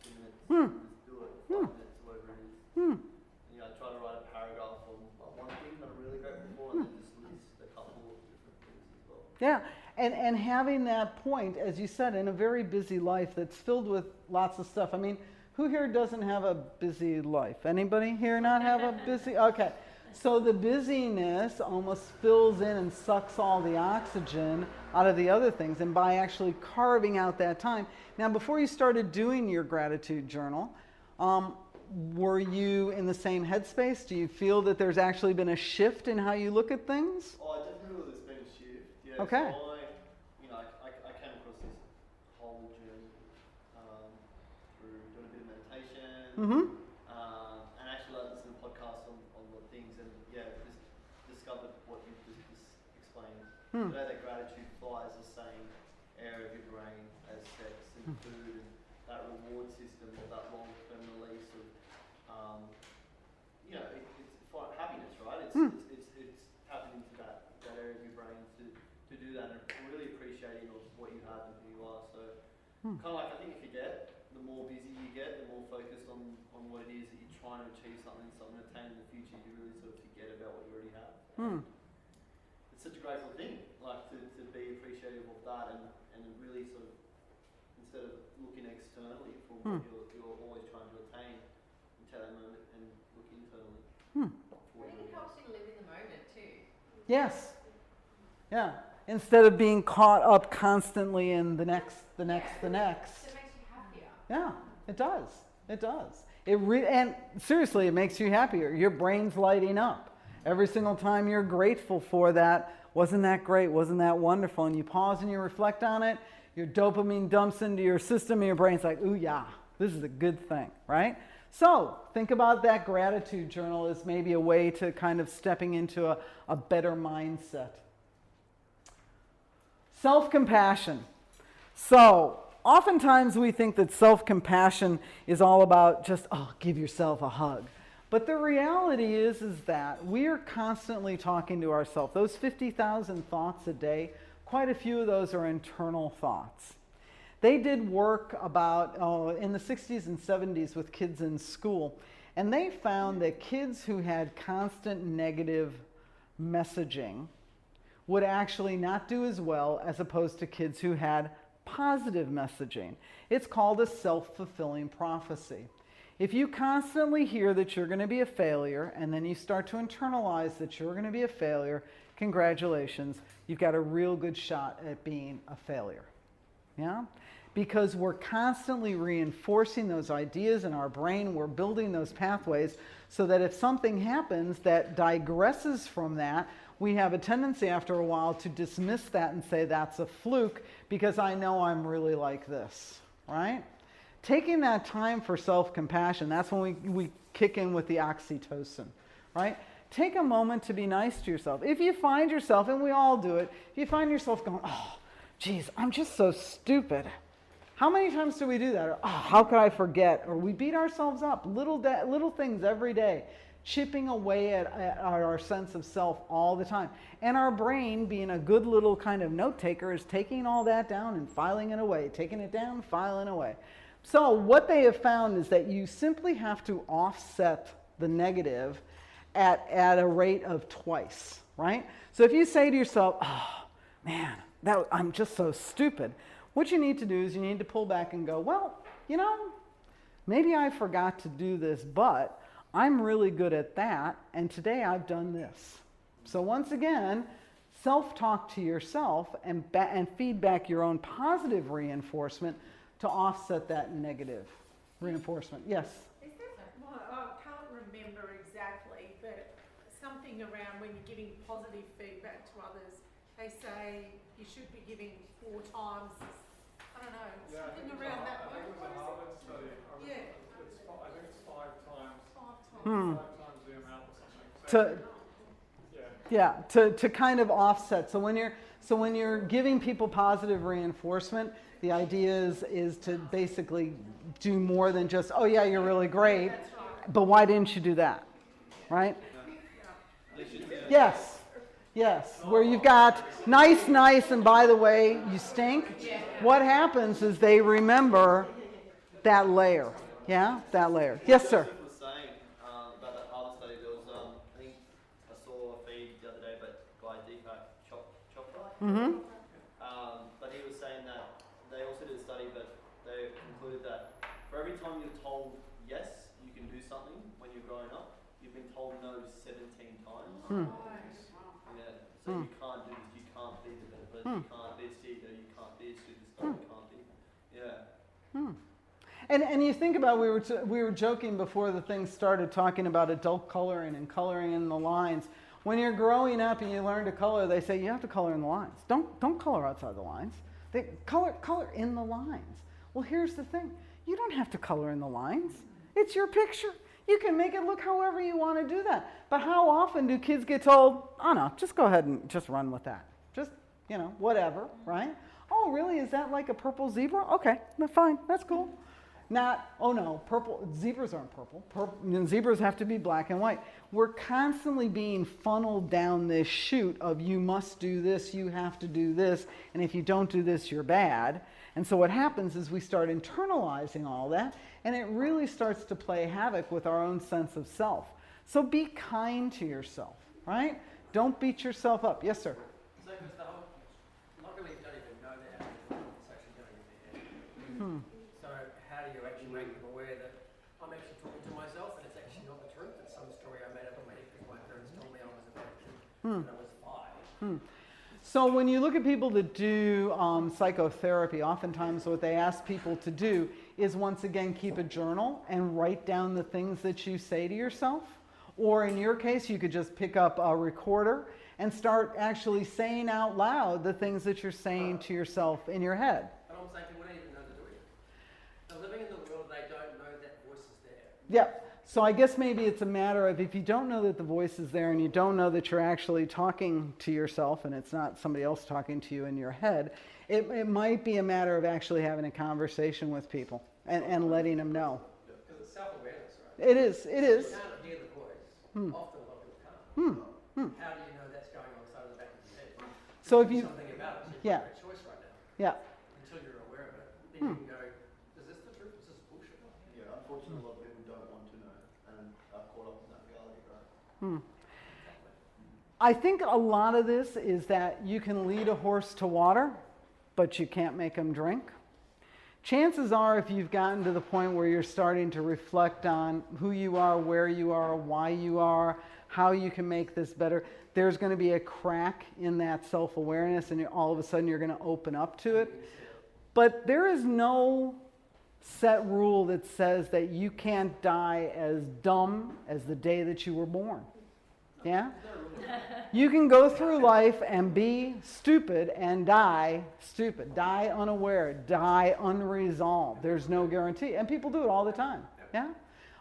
2 minutes, just do it, 5 minutes, whatever it is. And, I try to write a paragraph on like, one thing that I'm really grateful for, and then just list a couple of different things as well. Yeah, and having that point, as you said, in a very busy life that's filled with lots of stuff. I mean, who here doesn't have a busy life? Anybody here not have a busy? Okay. So the busyness almost fills in and sucks all the oxygen out of the other things, and by actually carving out that time. Now, before you started doing your gratitude journal, were you in the same headspace? Do you feel that there's actually been a shift in how you look at things? Oh, I definitely feel there's been a shift. Yeah. Okay. So I came across this whole journey through doing a bit of meditation. Mm-hmm. And actually like listening to podcasts on the things, and yeah, just discovered what you just explained. Today that gratitude flies the same area of your brain as sex and food and that reward system or that long-term release of, it's happiness, right? It's tapping into that area of your brain to do that, and really appreciating of what you have and who you are. So kind of like, I think if you get, the more busy you get, the more focused on what it is that you're trying to achieve, something to attain in the future, you really sort of forget about what you already have. It's such a grateful thing, like to be appreciative of that, and really sort of, instead of looking externally for what you're always trying to attain, you take that moment and look internally. I think it helps you live in the moment too. Yes. Yeah. Instead of being caught up constantly in the next. It makes you happier. Yeah, it does. It does. And seriously, it makes you happier. Your brain's lighting up. Every single time you're grateful for that, wasn't that great? Wasn't that wonderful? And you pause and you reflect on it, your dopamine dumps into your system and your brain's like, ooh, yeah, this is a good thing, right? So think about that gratitude journal as maybe a way to kind of stepping into a better mindset. Self-compassion. So oftentimes we think that self-compassion is all about just, give yourself a hug. But the reality is that we are constantly talking to ourselves. Those 50,000 thoughts a day, quite a few of those are internal thoughts. They did work about in the 60s and 70s with kids in school, and they found that kids who had constant negative messaging would actually not do as well as opposed to kids who had positive messaging. It's called a self-fulfilling prophecy. If you constantly hear that you're going to be a failure, and then you start to internalize that you're going to be a failure, congratulations, you've got a real good shot at being a failure. Yeah? Because we're constantly reinforcing those ideas in our brain, we're building those pathways so that if something happens that digresses from that, we have a tendency after a while to dismiss that and say that's a fluke because I know I'm really like this, right? Taking that time for self-compassion, that's when we kick in with the oxytocin, right? Take a moment to be nice to yourself. If you find yourself, and we all do it, if you find yourself going, oh, geez, I'm just so stupid. How many times do we do that? Or, oh, how could I forget? Or we beat ourselves up, little things every day, chipping away at our sense of self all the time. And our brain, being a good little kind of note taker, is taking all that down and filing it away, taking it down, filing away. So what they have found is that you simply have to offset the negative at a rate of twice, right? So if you say to yourself, oh, man, I'm just so stupid, what you need to do is you need to pull back and go, well, maybe I forgot to do this, but I'm really good at that, and today I've done this. So once again, self-talk to yourself and feed back your own positive reinforcement to offset that negative reinforcement. Yes? Is there, well, I can't remember exactly, but something around when you're giving positive feedback to others, they say you should be giving 4 times, I don't know, something around that way. I think it was a Harvard study. Yeah. I think it's 5 times. 5 times. 5 times the amount or something. To kind of offset. So when you're giving people positive reinforcement, the idea is to basically do more than just, oh yeah, you're really great, but why didn't you do that, right? Yes, where you've got nice, and by the way, you stink. What happens is they remember that layer, that layer. Yes, sir. Was saying about that Harvard study, there was I think I saw a feed the other day, but by Deepak Chopra. Mm-hmm. But he was saying that they also did a study, but they concluded that for every time you're told yes, you can do something when you're growing up, you've been told no 17 times. Hmm. Yeah. So you can't do this, you can't be the better person, you can't this, you can't this, do this stuff, you can't be. Yeah. And you think about, we were joking before the thing started, talking about adult coloring and coloring in the lines. When you're growing up and you learn to color, they say you have to color in the lines. Don't color outside the lines. They color in the lines. Well, here's the thing. You don't have to color in the lines. It's your picture. You can make it look however you want to do that. But how often do kids get told, oh no, just go ahead and just run with that. Just, whatever, right? Oh, really? Is that like a purple zebra? Okay, fine, that's cool. Not, oh no, purple, zebras aren't purple. Zebras have to be black and white. We're constantly being funneled down this chute of you must do this, you have to do this, and if you don't do this, you're bad. And so what happens is we start internalizing all that, and it really starts to play havoc with our own sense of self. So be kind to yourself, right? Don't beat yourself up. Yes, sir? So, because the whole, luckily you don't even know that it's actually going in your head. So how do you actually make them aware that I'm actually talking to myself and it's actually not the truth? It's some story I made up in my head because my parents told me I was a bad kid when I was 5. So when you look at people that do psychotherapy, oftentimes what they ask people to do is once again keep a journal and write down the things that you say to yourself. Or in your case, you could just pick up a recorder and start actually saying out loud the things that you're saying to yourself in your head. But I'm saying people don't even know they're doing it. They're living in the world, they don't know that voice is there. Yeah. So I guess maybe it's a matter of if you don't know that the voice is there and you don't know that you're actually talking to yourself and it's not somebody else talking to you in your head, it might be a matter of actually having a conversation with people and letting them know. Because it's self-awareness, right? It is. It is. You can't hear the voice. Often a lot of people can't. How do you know that's going on the side of the back of your head? So if Do you, something about it, so yeah. you've got a choice right now. Yeah. Until you're aware of it, then you can go, is this the truth? Is this bullshit? Yeah, unfortunately, a lot of people don't want to know and are caught up in that reality, right? I think a lot of this is that you can lead a horse to water, but you can't make him drink. Chances are, if you've gotten to the point where you're starting to reflect on who you are, where you are, why you are, how you can make this better, there's going to be a crack in that self-awareness and all of a sudden you're going to open up to it. But there is no set rule that says that you can't die as dumb as the day that you were born. Yeah? You can go through life and be stupid and die stupid, die unaware, die unresolved. There's no guarantee. And people do it all the time. Yeah?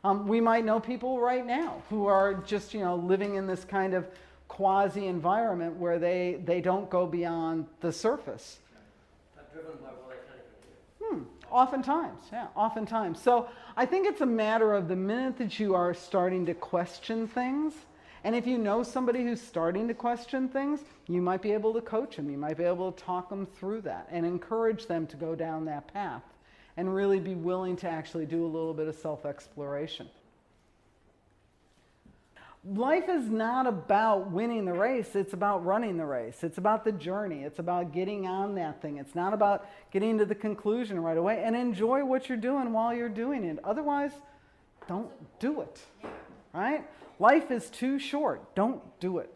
We might know people right now who are just, living in this kind of quasi-environment where they don't go beyond the surface. Driven by what they can't even do. Oftentimes, yeah, oftentimes. So I think it's a matter of the minute that you are starting to question things, and if you know somebody who's starting to question things, you might be able to coach them. You might be able to talk them through that and encourage them to go down that path and really be willing to actually do a little bit of self-exploration. Life is not about winning the race, it's about running the race. It's about the journey. It's about getting on that thing. It's not about getting to the conclusion right away. And enjoy what you're doing while you're doing it. Otherwise, don't do it. Right? Life is too short. Don't do it.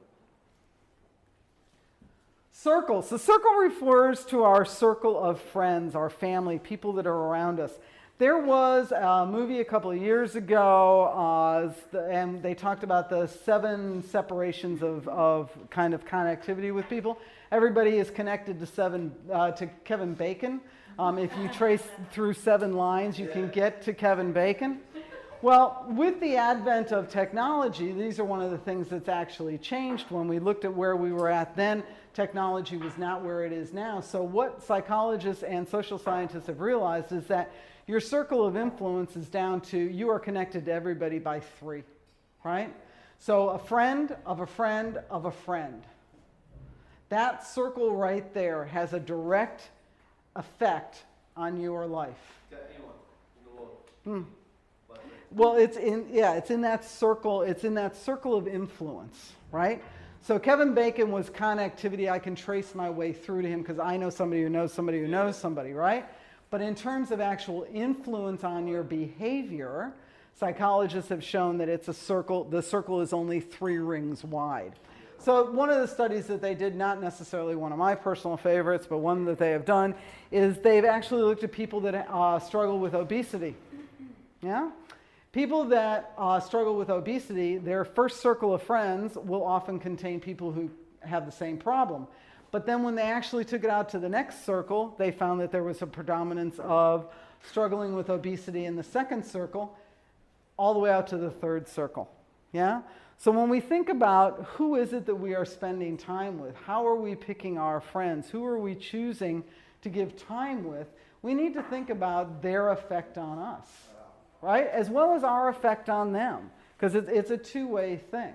Circles. The circle refers to our circle of friends, our family, people that are around us. There was a movie a couple of years ago, and they talked about the 7 separations of kind of connectivity with people. Everybody is connected to Kevin Bacon. If you trace through 7 lines, you can get to Kevin Bacon. Well, with the advent of technology, these are one of the things that's actually changed. When we looked at where we were at then, technology was not where it is now. So what psychologists and social scientists have realized is that your circle of influence is down to, you are connected to everybody by 3, right? So a friend of a friend of a friend. That circle right there has a direct effect on your life. To anyone in the world. Well, it's in that circle. It's in that circle of influence, right? So Kevin Bacon was connectivity. I can trace my way through to him because I know somebody who knows somebody who knows somebody, right? But in terms of actual influence on your behavior, Psychologists have shown that it's a circle, the circle is only 3 rings wide. So one of the studies that they did, not necessarily one of my personal favorites, but one that they have done, is they've actually looked at people that struggle with obesity. Yeah? People that struggle with obesity, their first circle of friends will often contain people who have the same problem. But then when they actually took it out to the next circle, they found that there was a predominance of struggling with obesity in the second circle, all the way out to the third circle. Yeah? So when we think about who is it that we are spending time with, how are we picking our friends, who are we choosing to give time with, we need to think about their effect on us, right? As well as our effect on them, because it's a two-way thing,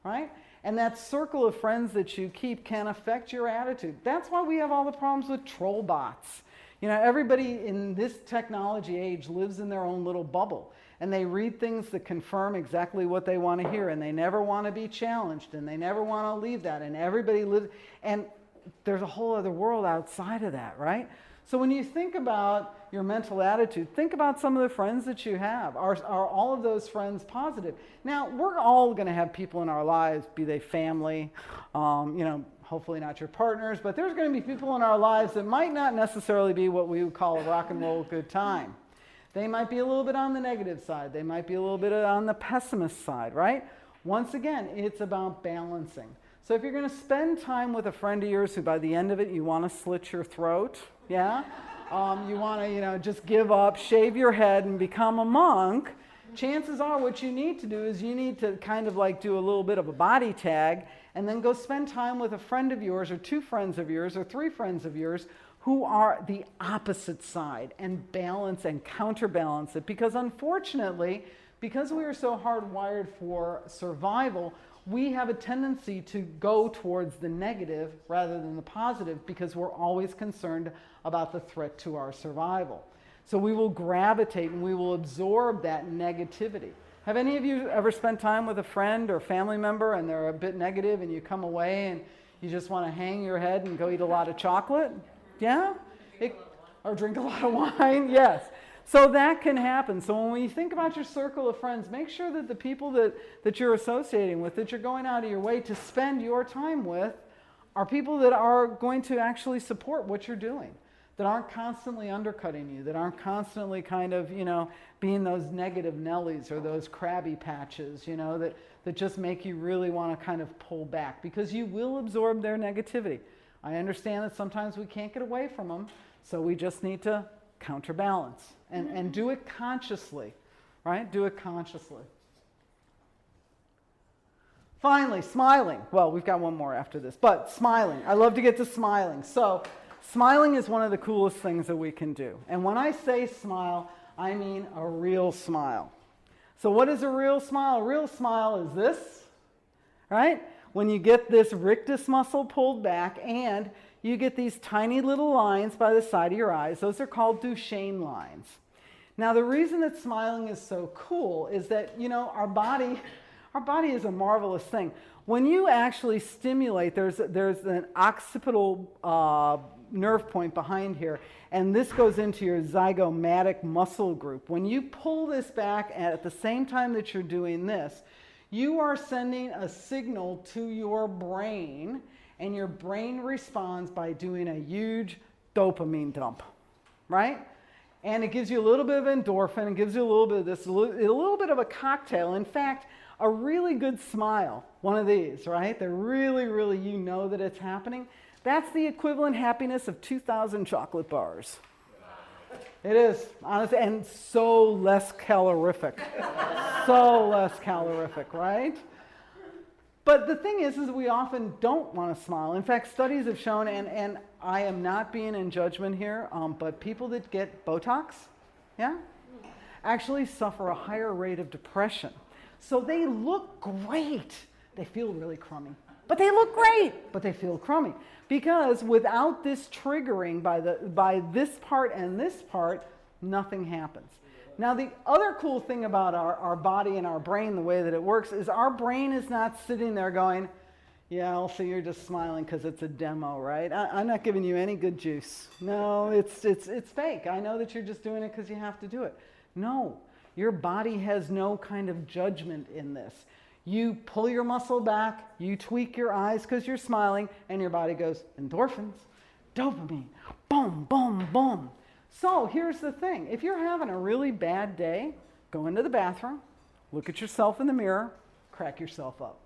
right? And that circle of friends that you keep can affect your attitude. That's why we have all the problems with troll bots. You know, everybody in this technology age lives in their own little bubble. And they read things that confirm exactly what they want to hear, and they never want to be challenged, and they never want to leave that, and everybody lives, and there's a whole other world outside of that, right? So when you think about your mental attitude, think about some of the friends that you have. Are all of those friends positive? Now, we're all going to have people in our lives, be they family, you know, hopefully not your partners, but there's going to be people in our lives that might not necessarily be what we would call a rock and roll good time. They might be a little bit on the negative side. They might be a little bit on the pessimist side, right? Once again, it's about balancing. So if you're going to spend time with a friend of yours who by the end of it you want to slit your throat, yeah? You want to, you know, just give up, shave your head and become a monk, chances are what you need to do is you need to kind of like do a little bit of a body tag and then go spend time with a friend of yours or 2 friends of yours or 3 friends of yours who are the opposite side, and balance and counterbalance it. Because unfortunately, because we are so hardwired for survival, we have a tendency to go towards the negative rather than the positive because we're always concerned about the threat to our survival. So we will gravitate and we will absorb that negativity. Have any of you ever spent time with a friend or family member and they're a bit negative and you come away and you just want to hang your head and go eat a lot of chocolate? Yeah? Or drink a lot of wine? Yes. So that can happen. So when you think about your circle of friends, make sure that the people that you're associating with, that you're going out of your way to spend your time with, are people that are going to actually support what you're doing, that aren't constantly undercutting you, that aren't constantly kind of, you know, being those negative Nellies or those crabby patches, you know, that just make you really want to kind of pull back because you will absorb their negativity. I understand that sometimes we can't get away from them, so we just need to counterbalance and do it consciously, right? Do it consciously. Finally, smiling. Well, we've got one more after this, but smiling. I love to get to smiling. So smiling is one of the coolest things that we can do. And when I say smile, I mean a real smile. So what is a real smile? A real smile is this, right? When you get this rictus muscle pulled back and you get these tiny little lines by the side of your eyes. Those are called Duchenne lines. Now, the reason that smiling is so cool is that, you know, our body is a marvelous thing. When you actually stimulate, there's an occipital nerve point behind here, and this goes into your zygomatic muscle group. When you pull this back at the same time that you're doing this, you are sending a signal to your brain, and your brain responds by doing a huge dopamine dump, right? And it gives you a little bit of endorphin, it gives you a little bit of this, a little bit of a cocktail. In fact, a really good smile, one of these, right? They're really, really, you know that it's happening. That's the equivalent happiness of 2,000 chocolate bars. It is, honestly, and so less calorific. So less calorific, right? But the thing is we often don't want to smile. In fact, studies have shown, and I am not being in judgment here, but people that get Botox, yeah, actually suffer a higher rate of depression. So they look great. They feel really crummy. But they look great, but they feel crummy. Because without this triggering by this part and this part, nothing happens. Now, the other cool thing about our body and our brain, the way that it works, is our brain is not sitting there going, yeah, Elsa, you're just smiling because it's a demo, right? I'm not giving you any good juice. No, it's fake. I know that you're just doing it because you have to do it. No, Your body has no kind of judgment in this. You pull your muscle back, you tweak your eyes because you're smiling, and your body goes, endorphins, dopamine, boom, boom, boom. So here's the thing. If you're having a really bad day, go into the bathroom, look at yourself in the mirror, crack yourself up.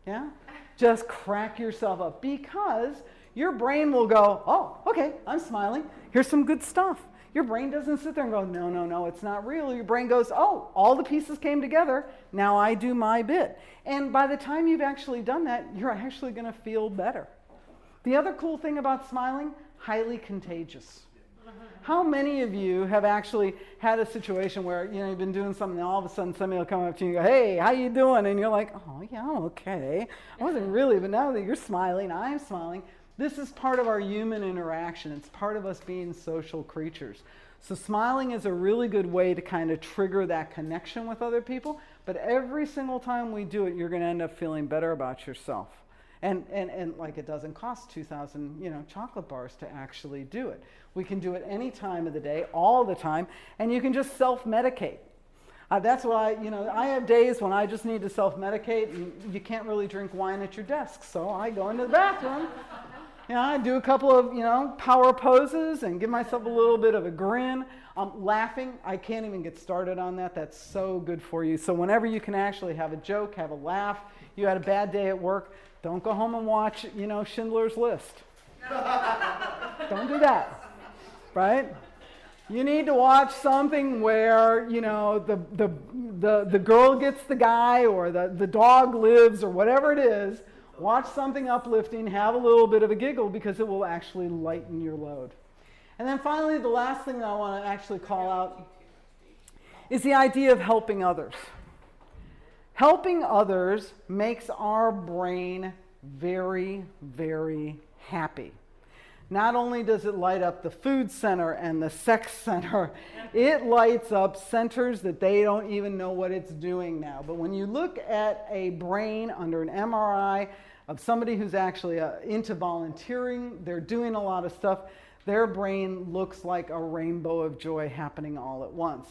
Yeah? Just crack yourself up, because your brain will go, oh, okay, I'm smiling. Here's some good stuff. Your brain doesn't sit there and go, no, no, no, it's not real. Your brain goes, oh, all the pieces came together. Now I do my bit. And by the time you've actually done that, you're actually going to feel better. The other cool thing about smiling, highly contagious. How many of you have actually had a situation where, you know, you've been doing something and all of a sudden somebody will come up to you and go, hey, how you doing? And you're like, oh, yeah, I'm okay. I wasn't really, but now that you're smiling, I'm smiling. This is part of our human interaction. It's part of us being social creatures. So smiling is a really good way to kind of trigger that connection with other people. But every single time we do it, you're going to end up feeling better about yourself. And like, it doesn't cost 2,000, you know, chocolate bars to actually do it. We can do it any time of the day, all the time, and you can just self-medicate. That's why, you know, I have days when I just need to self-medicate, and you can't really drink wine at your desk, so I go into the bathroom. You know, I do a couple of, you know, power poses and give myself a little bit of a grin. Laughing, I can't even get started on that. That's so good for you. So whenever you can actually have a joke, have a laugh, you had a bad day at work, don't go home and watch, you know, Schindler's List. Don't do that, right? You need to watch something where, you know, the girl gets the guy, or the dog lives, or whatever it is. Watch something uplifting, have a little bit of a giggle, because it will actually lighten your load. And then finally, the last thing that I want to actually call out is the idea of helping others. Helping others makes our brain very, very happy. Not only does it light up the food center and the sex center, it lights up centers that they don't even know what it's doing now. But when you look at a brain under an MRI of somebody who's actually into volunteering, they're doing a lot of stuff, their brain looks like a rainbow of joy happening all at once.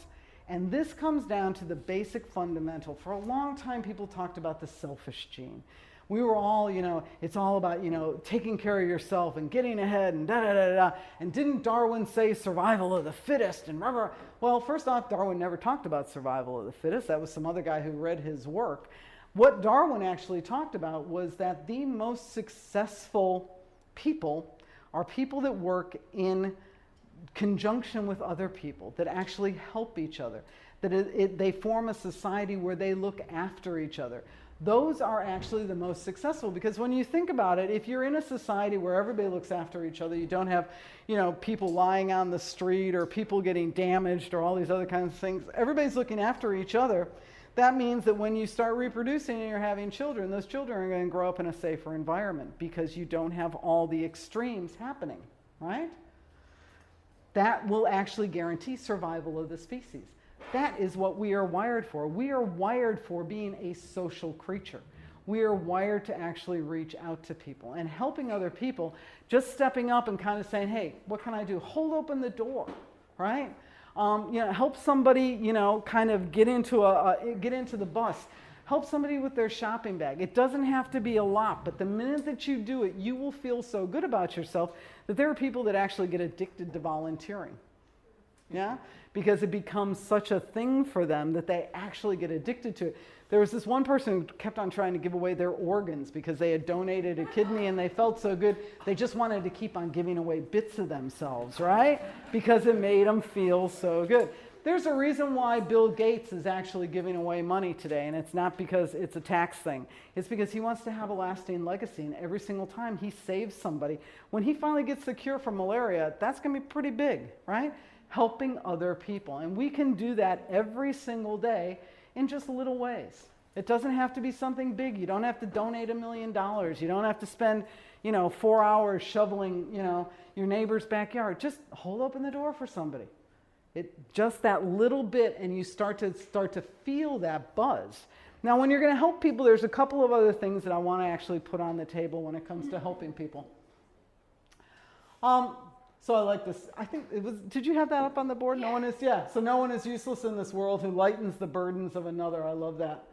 And this comes down to the basic fundamental. For a long time, people talked about the selfish gene. We were all, you know, it's all about, you know, taking care of yourself and getting ahead and da-da-da-da. And didn't Darwin say survival of the fittest? And remember, well, first off, Darwin never talked about survival of the fittest. That was some other guy who read his work. What Darwin actually talked about was that the most successful people are people that work in conjunction with other people, that actually help each other, that they form a society where they look after each other. Those are actually the most successful, because when you think about it, if you're in a society where everybody looks after each other, you don't have, you know, people lying on the street or people getting damaged or all these other kinds of things, everybody's looking after each other. That means that when you start reproducing and you're having children, those children are going to grow up in a safer environment, because you don't have all the extremes happening, right? That will actually guarantee survival of the species. That is what we are wired for. We are wired for being a social creature. We are wired to actually reach out to people and helping other people, just stepping up and kind of saying, hey, what can I do? Hold open the door, right? You know, help somebody, you know, kind of get into the bus. Help somebody with their shopping bag. It doesn't have to be a lot, but the minute that you do it, you will feel so good about yourself that there are people that actually get addicted to volunteering. Yeah? Because it becomes such a thing for them that they actually get addicted to it. There was this one person who kept on trying to give away their organs because they had donated a kidney and they felt so good. They just wanted to keep on giving away bits of themselves, right? Because it made them feel so good. There's a reason why Bill Gates is actually giving away money today, and it's not because it's a tax thing. It's because he wants to have a lasting legacy, and every single time he saves somebody, when he finally gets the cure for malaria, that's going to be pretty big, right? Helping other people. And we can do that every single day in just little ways. It doesn't have to be something big. You don't have to donate $1 million. You don't have to spend, 4 hours shoveling, your neighbor's backyard. Just hold open the door for somebody. Just that little bit, and you start to feel that buzz. Now, when you're going to help people, there's a couple of other things that I want to actually put on the table when it comes to helping people. So I like this. I think it was, did you have that up on the board? No one is, yeah. So no one is useless in this world who lightens the burdens of another. I love that.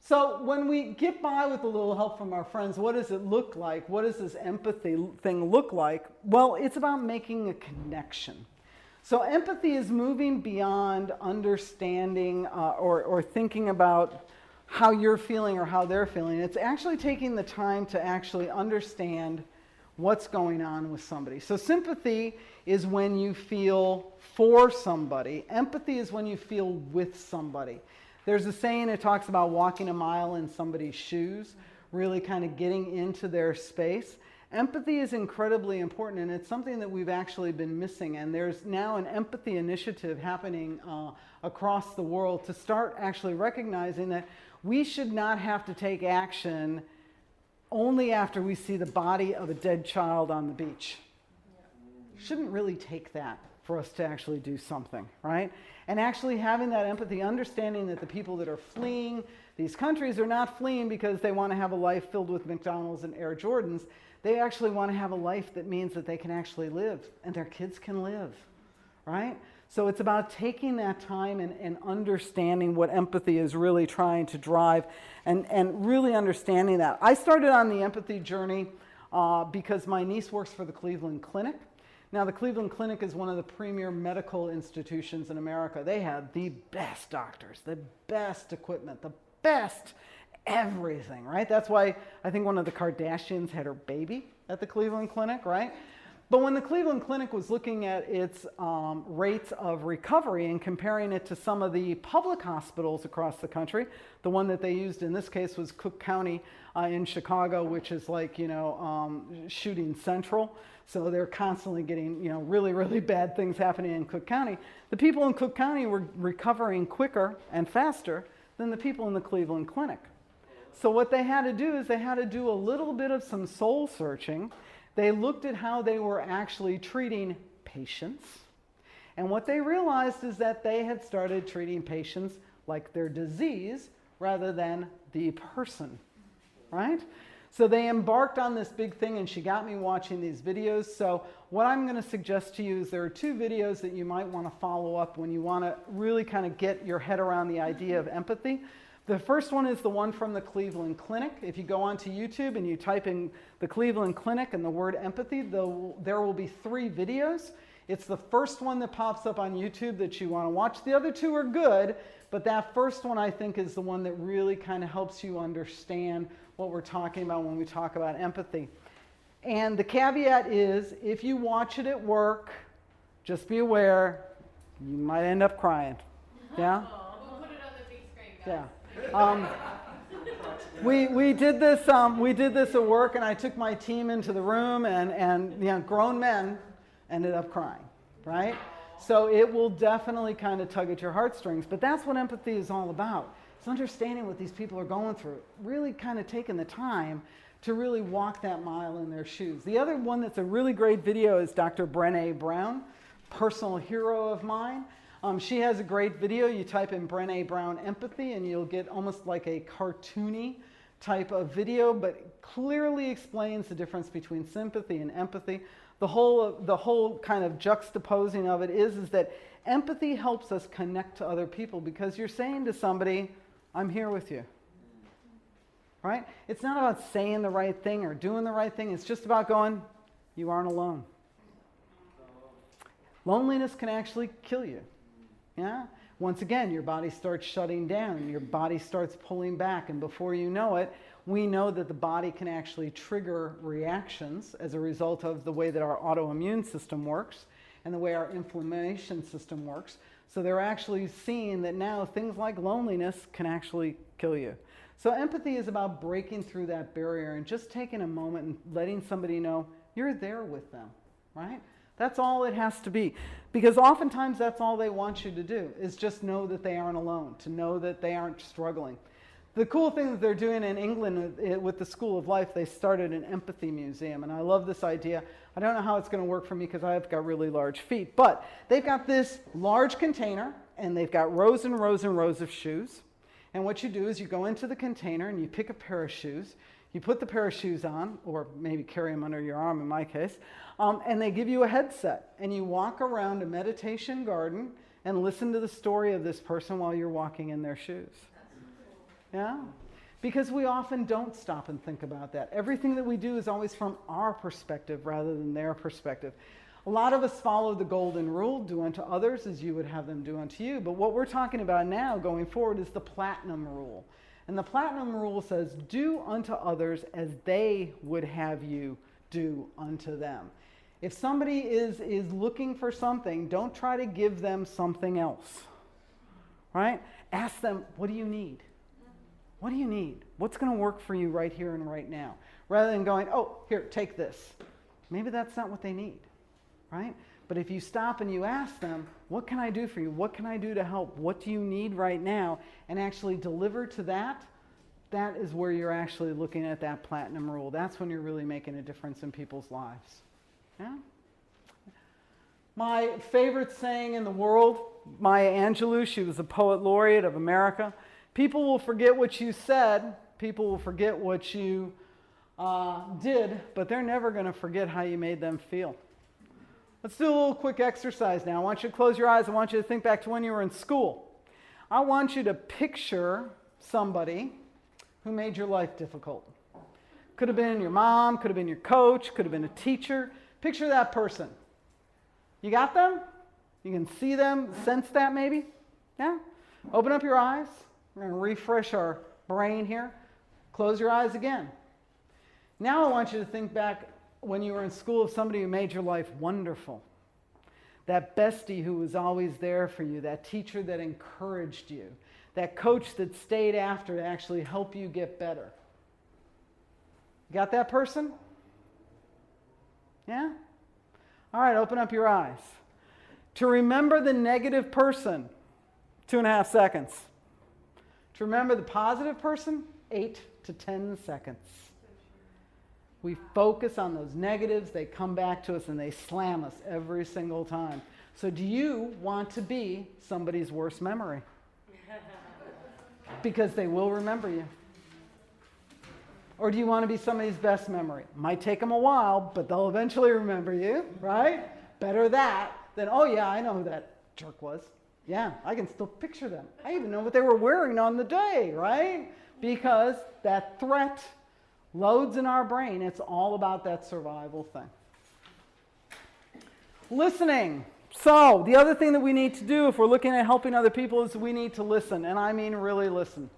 So when we get by with a little help from our friends, what does it look like? What does this empathy thing look like? Well, it's about making a connection. So empathy is moving beyond understanding or thinking about how you're feeling or how they're feeling. It's actually taking the time to actually understand what's going on with somebody. So sympathy is when you feel for somebody. Empathy is when you feel with somebody. There's a saying that talks about walking a mile in somebody's shoes, really kind of getting into their space. Empathy is incredibly important, and it's something that we've actually been missing. And there's now an empathy initiative happening across the world to start actually recognizing that we should not have to take action only after we see the body of a dead child on the beach. Shouldn't really take that for us to actually do something, right? And actually having that empathy, understanding that the people that are fleeing these countries are not fleeing because they want to have a life filled with McDonald's and Air Jordans. They actually want to have a life that means that they can actually live and their kids can live, right? So it's about taking that time and understanding what empathy is really trying to drive and really understanding that. I started on the empathy journey because my niece works for the Cleveland Clinic. Now, the Cleveland Clinic is one of the premier medical institutions in America. They have the best doctors, the best equipment, the best everything, right? That's why I think one of the Kardashians had her baby at the Cleveland Clinic, right? But when the Cleveland Clinic was looking at its rates of recovery and comparing it to some of the public hospitals across the country, the one that they used in this case was Cook County in Chicago, which is like, shooting central. So they're constantly getting, really, really bad things happening in Cook County. The people in Cook County were recovering quicker and faster than the people in the Cleveland Clinic. So what they had to do is they had to do a little bit of some soul searching. They looked at how they were actually treating patients. And what they realized is that they had started treating patients like their disease rather than the person, right? So they embarked on this big thing, and she got me watching these videos. So what I'm going to suggest to you is there are two videos that you might want to follow up when you want to really kind of get your head around the idea of empathy. The first one is the one from the Cleveland Clinic. If you go onto YouTube and you type in the Cleveland Clinic and the word empathy, there will be 3 videos. It's the first one that pops up on YouTube that you want to watch. The other 2 are good, but that first one I think is the one that really kind of helps you understand what we're talking about when we talk about empathy. And the caveat is, if you watch it at work, just be aware, you might end up crying. Yeah? We'll put it on the big screen, guys. Yeah. We did this at work, and I took my team into the room, and grown men ended up crying, right? So it will definitely kind of tug at your heartstrings, but that's what empathy is all about. It's understanding what these people are going through, really kind of taking the time to really walk that mile in their shoes. The other one that's a really great video is Dr. Brené Brown, personal hero of mine. She has a great video. You type in Brené Brown empathy and you'll get almost like a cartoony type of video, but clearly explains the difference between sympathy and empathy. The whole kind of juxtaposing of it is that empathy helps us connect to other people because you're saying to somebody, I'm here with you, right? It's not about saying the right thing or doing the right thing. It's just about going, you aren't alone. Loneliness can actually kill you. Yeah? Once again, your body starts shutting down, your body starts pulling back, and before you know it, we know that the body can actually trigger reactions as a result of the way that our autoimmune system works and the way our inflammation system works. So they're actually seeing that now things like loneliness can actually kill you. So empathy is about breaking through that barrier and just taking a moment and letting somebody know you're there with them, right? That's all it has to be. Because oftentimes that's all they want you to do, is just know that they aren't alone, to know that they aren't struggling. The cool thing that they're doing in England with the School of Life, they started an empathy museum, and I love this idea. I don't know how it's going to work for me because I've got really large feet, but they've got this large container, and they've got rows and rows and rows of shoes. And what you do is you go into the container and you pick a pair of shoes, You put the pair of shoes on, or maybe carry them under your arm in my case, and they give you a headset. And you walk around a meditation garden and listen to the story of this person while you're walking in their shoes. Yeah? Because we often don't stop and think about that. Everything that we do is always from our perspective rather than their perspective. A lot of us follow the golden rule, do unto others as you would have them do unto you. But what we're talking about now going forward is the platinum rule. And the platinum rule says, do unto others as they would have you do unto them. If somebody is looking for something, don't try to give them something else. Right? Ask them, what do you need? What do you need? What's going to work for you right here and right now? Rather than going, oh, here, take this. Maybe that's not what they need. Right? But if you stop and you ask them, what can I do for you? What can I do to help? What do you need right now? And actually deliver to that, that is where you're actually looking at that platinum rule. That's when you're really making a difference in people's lives. Yeah? My favorite saying in the world, Maya Angelou, she was a poet laureate of America. People will forget what you said. People will forget what you did, but they're never going to forget how you made them feel. Let's do a little quick exercise now. I want you to close your eyes. I want you to think back to when you were in school. I want you to picture somebody who made your life difficult. Could have been your mom, could have been your coach, could have been a teacher. Picture that person. You got them? You can see them, sense that maybe? Yeah? Open up your eyes. We're going to refresh our brain here. Close your eyes again. Now I want you to think back when you were in school of somebody who made your life wonderful. That bestie who was always there for you, that teacher that encouraged you, that coach that stayed after to actually help you get better. Got that person? Yeah? All right, open up your eyes. To remember the negative person, 2.5 seconds. To remember the positive person, 8 to 10 seconds. We focus on those negatives, they come back to us and they slam us every single time. So do you want to be somebody's worst memory? Because they will remember you. Or do you want to be somebody's best memory? Might take them a while, but they'll eventually remember you, right? Better that than, oh yeah, I know who that jerk was. Yeah, I can still picture them. I even know what they were wearing on the day, right? Because that threat loads in our brain. It's all about that survival thing. Listening. So, the other thing that we need to do if we're looking at helping other people is we need to listen, and I mean really listen.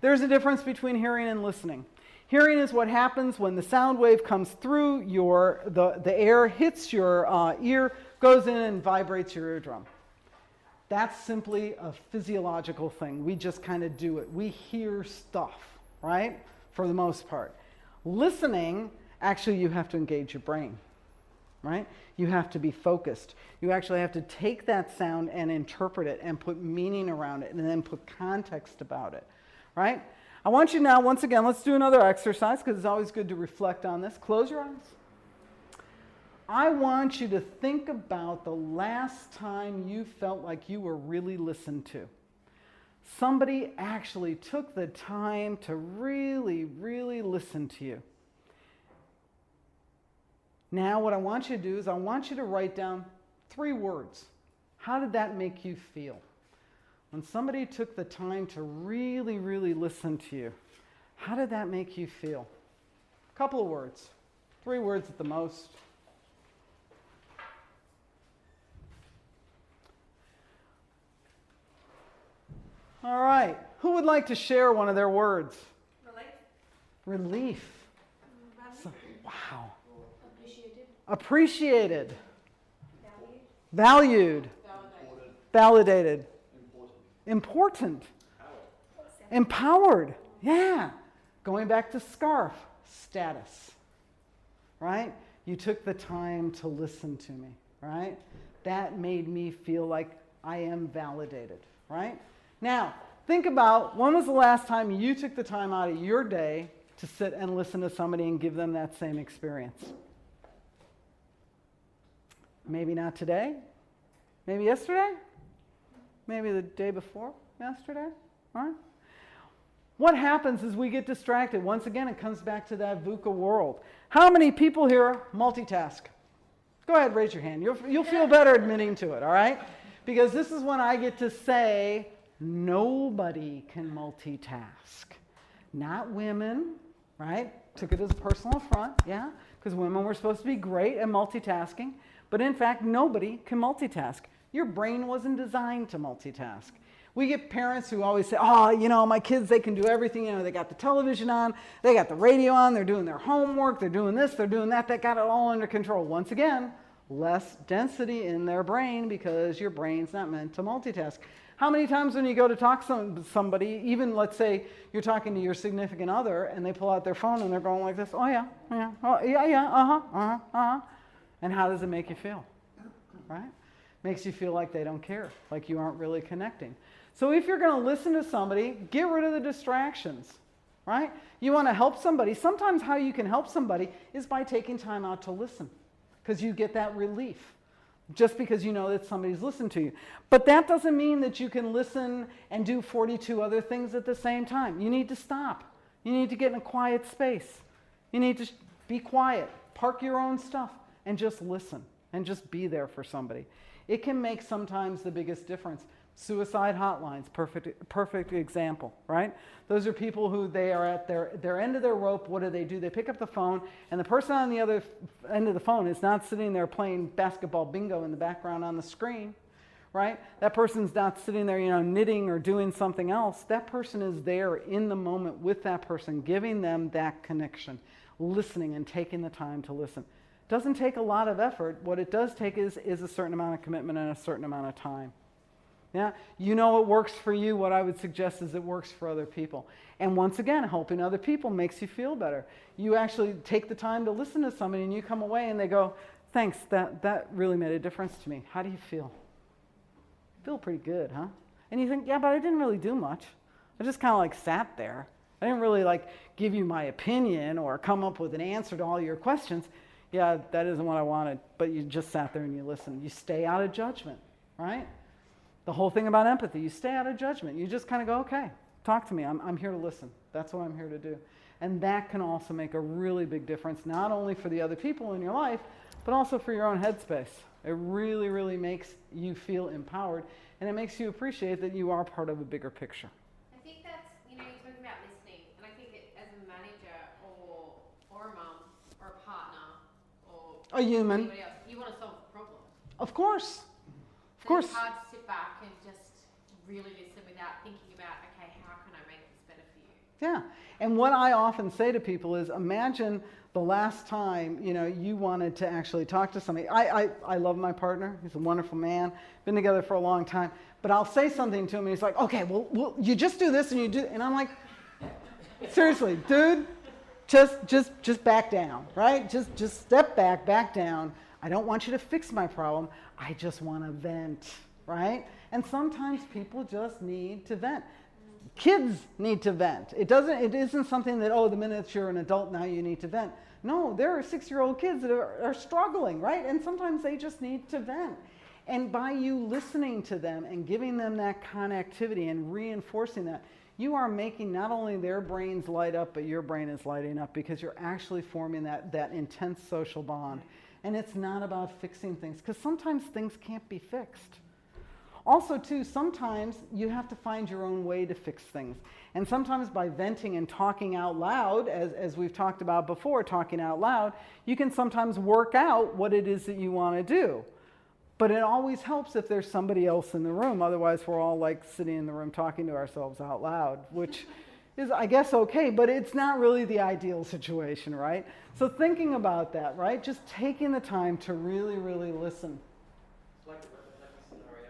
There's a difference between hearing and listening. Hearing is what happens when the sound wave comes through the air, hits your ear, goes in and vibrates your eardrum. That's simply a physiological thing. We just kind of do it. We hear stuff, right? For the most part. Listening, actually you have to engage your brain, right? You have to be focused. You actually have to take that sound and interpret it and put meaning around it and then put context about it, right? I want you now, once again, let's do another exercise because it's always good to reflect on this. Close your eyes. I want you to think about the last time you felt like you were really listened to. Somebody actually took the time to really, really listen to you. Now what I want you to do is I want you to write down 3 words. How did that make you feel? When somebody took the time to really, really listen to you, how did that make you feel? A couple of words. 3 words at the most. All right. Who would like to share one of their words? Relief. So, wow. Appreciated. Valued. Validated. Important. Empowered. Yeah. Going back to scarf. Status. Right? You took the time to listen to me. Right? That made me feel like I am validated. Right? Now, think about when was the last time you took the time out of your day to sit and listen to somebody and give them that same experience? Maybe not today. Maybe yesterday. Maybe the day before yesterday. All right? What happens is we get distracted. Once again, it comes back to that VUCA world. How many people here multitask? Go ahead, raise your hand. You'll feel better admitting to it, all right? Because this is when I get to say, nobody can multitask. Not women, right? Took it as a personal affront, yeah? Because women were supposed to be great at multitasking. But in fact, nobody can multitask. Your brain wasn't designed to multitask. We get parents who always say, oh, you know, my kids, they can do everything. You know, they got the television on, they got the radio on, they're doing their homework, they're doing this, they're doing that, they got it all under control. Once again, less density in their brain because your brain's not meant to multitask. How many times when you go to talk to somebody, even let's say you're talking to your significant other and they pull out their phone and they're going like this, oh yeah, and how does it make you feel, right? Makes you feel like they don't care, like you aren't really connecting. So if you're going to listen to somebody, get rid of the distractions, right? You want to help somebody. Sometimes how you can help somebody is by taking time out to listen because you get that relief just because you know that somebody's listened to you. But that doesn't mean that you can listen and do 42 other things at the same time. You need to stop. You need to get in a quiet space. You need to be quiet, park your own stuff, and just listen and just be there for somebody. It can make sometimes the biggest difference. Suicide hotlines, perfect example, right? Those are people who they are at their end of their rope. What do? They pick up the phone, and the person on the other end of the phone is not sitting there playing basketball bingo in the background on the screen, right? That person's not sitting there, you know, knitting or doing something else. That person is there in the moment with that person, giving them that connection, listening and taking the time to listen. Doesn't take a lot of effort. What it does take is a certain amount of commitment and a certain amount of time. Yeah, you know it works for you. What I would suggest is it works for other people. And once again, helping other people makes you feel better. You actually take the time to listen to somebody and you come away and they go, thanks, that really made a difference to me. How do you feel? Feel pretty good, huh? And you think, yeah, but I didn't really do much. I just kind of like sat there. I didn't really like give you my opinion or come up with an answer to all your questions. Yeah, that isn't what I wanted, but you just sat there and you listened. You stay out of judgment, right? The whole thing about empathy, you stay out of judgment. You just kind of go, okay, talk to me. I'm here to listen. That's what I'm here to do. And that can also make a really big difference, not only for the other people in your life, but also for your own headspace. It really, really makes you feel empowered, and it makes you appreciate that you are part of a bigger picture. I think that's, you know, you're talking about listening, and I think as a manager or a mum or a partner or a human, anybody else, you want to solve the problem. Of course. Of So course. it's hard to sit back and just really listen without thinking about, okay, how can I make this better for you? Yeah. And what I often say to people is, imagine the last time, you know, you wanted to actually talk to somebody. I love my partner. He's a wonderful man. Been together for a long time. But I'll say something to him and he's like, okay, well you just do this and you do, and I'm like, seriously, dude, just back down, right? Just step back down. I don't want you to fix my problem. I just want to vent, right? And sometimes people just need to vent. Kids need to vent. It isn't something that, oh, the minute you're an adult now you need to vent. No, there are 6-year-old kids that are struggling, right? And sometimes they just need to vent. And by you listening to them and giving them that connectivity and reinforcing that, you are making not only their brains light up, but your brain is lighting up because you're actually forming that intense social bond. And it's not about fixing things, because sometimes things can't be fixed. Also, too, sometimes you have to find your own way to fix things. And sometimes by venting and talking out loud, as we've talked about before, talking out loud, you can sometimes work out what it is that you want to do. But it always helps if there's somebody else in the room. Otherwise, we're all like sitting in the room talking to ourselves out loud, which is, I guess, okay, but it's not really the ideal situation, right? So thinking about that, right? Just taking the time to really, really listen. It's like a scenario.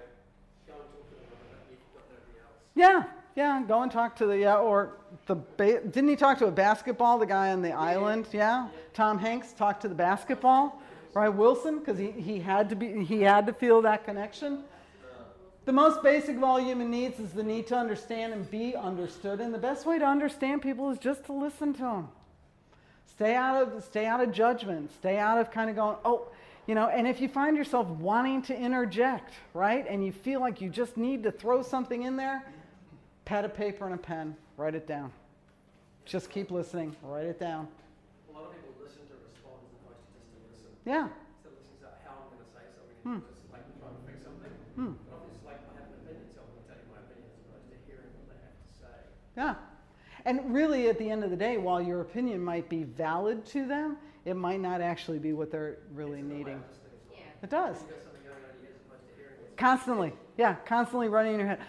Go and talk to them about you've got nobody else. Yeah, go and talk to didn't he talk to a basketball, the guy on the island? Yeah? Tom Hanks talked to the basketball, right? Wilson, because he had to feel that connection. The most basic of all human needs is the need to understand and be understood. And the best way to understand people is just to listen to them. Stay out of judgment. Stay out of kind of going, oh, you know, and if you find yourself wanting to interject, right, and you feel like you just need to throw something in there, Pad of paper and a pen, write it down. Just keep listening, write it down. A lot of people listen to respond as opposed to just to listen. Yeah. So listen to how I'm going to say something, just like trying to fix something. But obviously, like, I have an opinion, so I'm going to tell you my opinion as opposed to hearing what they have to say. Yeah. And really, at the end of the day, while your opinion might be valid to them, it might not actually be what they're really needing. It does. You've got something going on in your head as opposed to hearing what's Constantly. Yeah, constantly running in your head.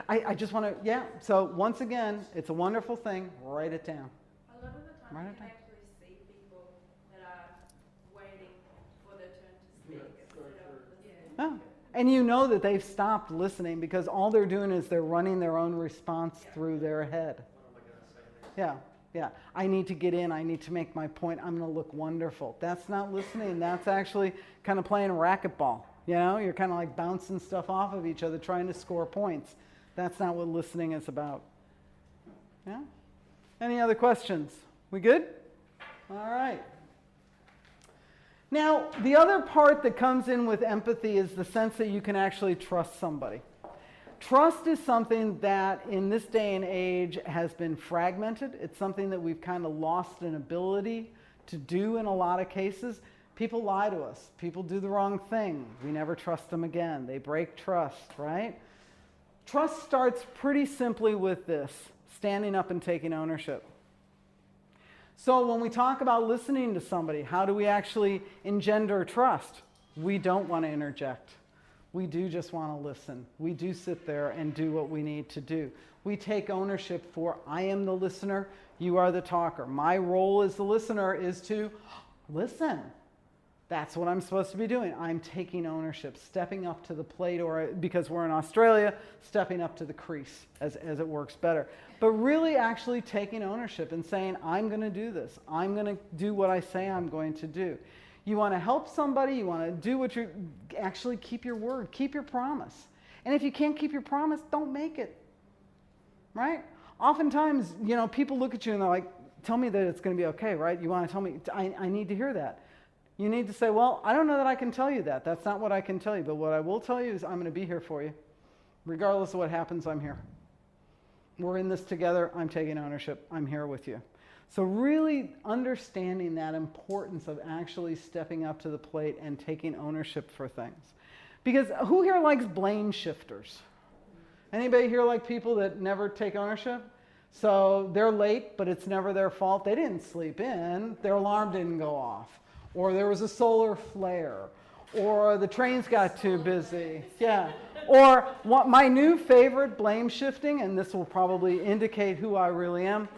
I just want to, yeah. So once again, it's a wonderful thing. Write it down. A lot of the time Write you it can down. actually see people that are waiting for their turn to speak instead of listening. Oh. And you know that they've stopped listening because all they're doing is they're running their own response through their head. what am I going to say next? Yeah, yeah. I need to get in. I need to make my point. I'm going to look wonderful. That's not listening. That's actually kind of playing racquetball. You know, you're kind of like bouncing stuff off of each other, trying to score points. That's not what listening is about. Yeah? Any other questions? We good? All right. Now, the other part that comes in with empathy is the sense that you can actually trust somebody. Trust is something that in this day and age has been fragmented. It's something that we've kind of lost an ability to do in a lot of cases. People lie to us. People do the wrong thing. We never trust them again. They break trust, right? Trust starts pretty simply with this, standing up and taking ownership. So when we talk about listening to somebody, how do we actually engender trust? We don't want to interject. We do just want to listen. We do sit there and do what we need to do. We take ownership for, I am the listener, you are the talker. My role as the listener is to listen. That's what I'm supposed to be doing. I'm taking ownership, stepping up to the plate, or because we're in Australia, stepping up to the crease as it works better. But really actually taking ownership and saying, I'm going to do this. I'm going to do what I say I'm going to do. You want to help somebody, you want to do what you actually keep your word, keep your promise. And if you can't keep your promise, don't make it. Right? Oftentimes, you know, people look at you and they're like, tell me that it's going to be okay, right? You want to tell me, I need to hear that. You need to say, well, I don't know that I can tell you that. That's not what I can tell you. But what I will tell you is I'm going to be here for you. Regardless of what happens, I'm here. We're in this together. I'm taking ownership. I'm here with you. So really understanding that importance of actually stepping up to the plate and taking ownership for things. Because who here likes blame shifters? Anybody here like people that never take ownership? So they're late, but it's never their fault. They didn't sleep in. Their alarm didn't go off. Or there was a solar flare. Or the trains got too busy. Yeah. Or what, my new favorite blame shifting, and this will probably indicate who I really am,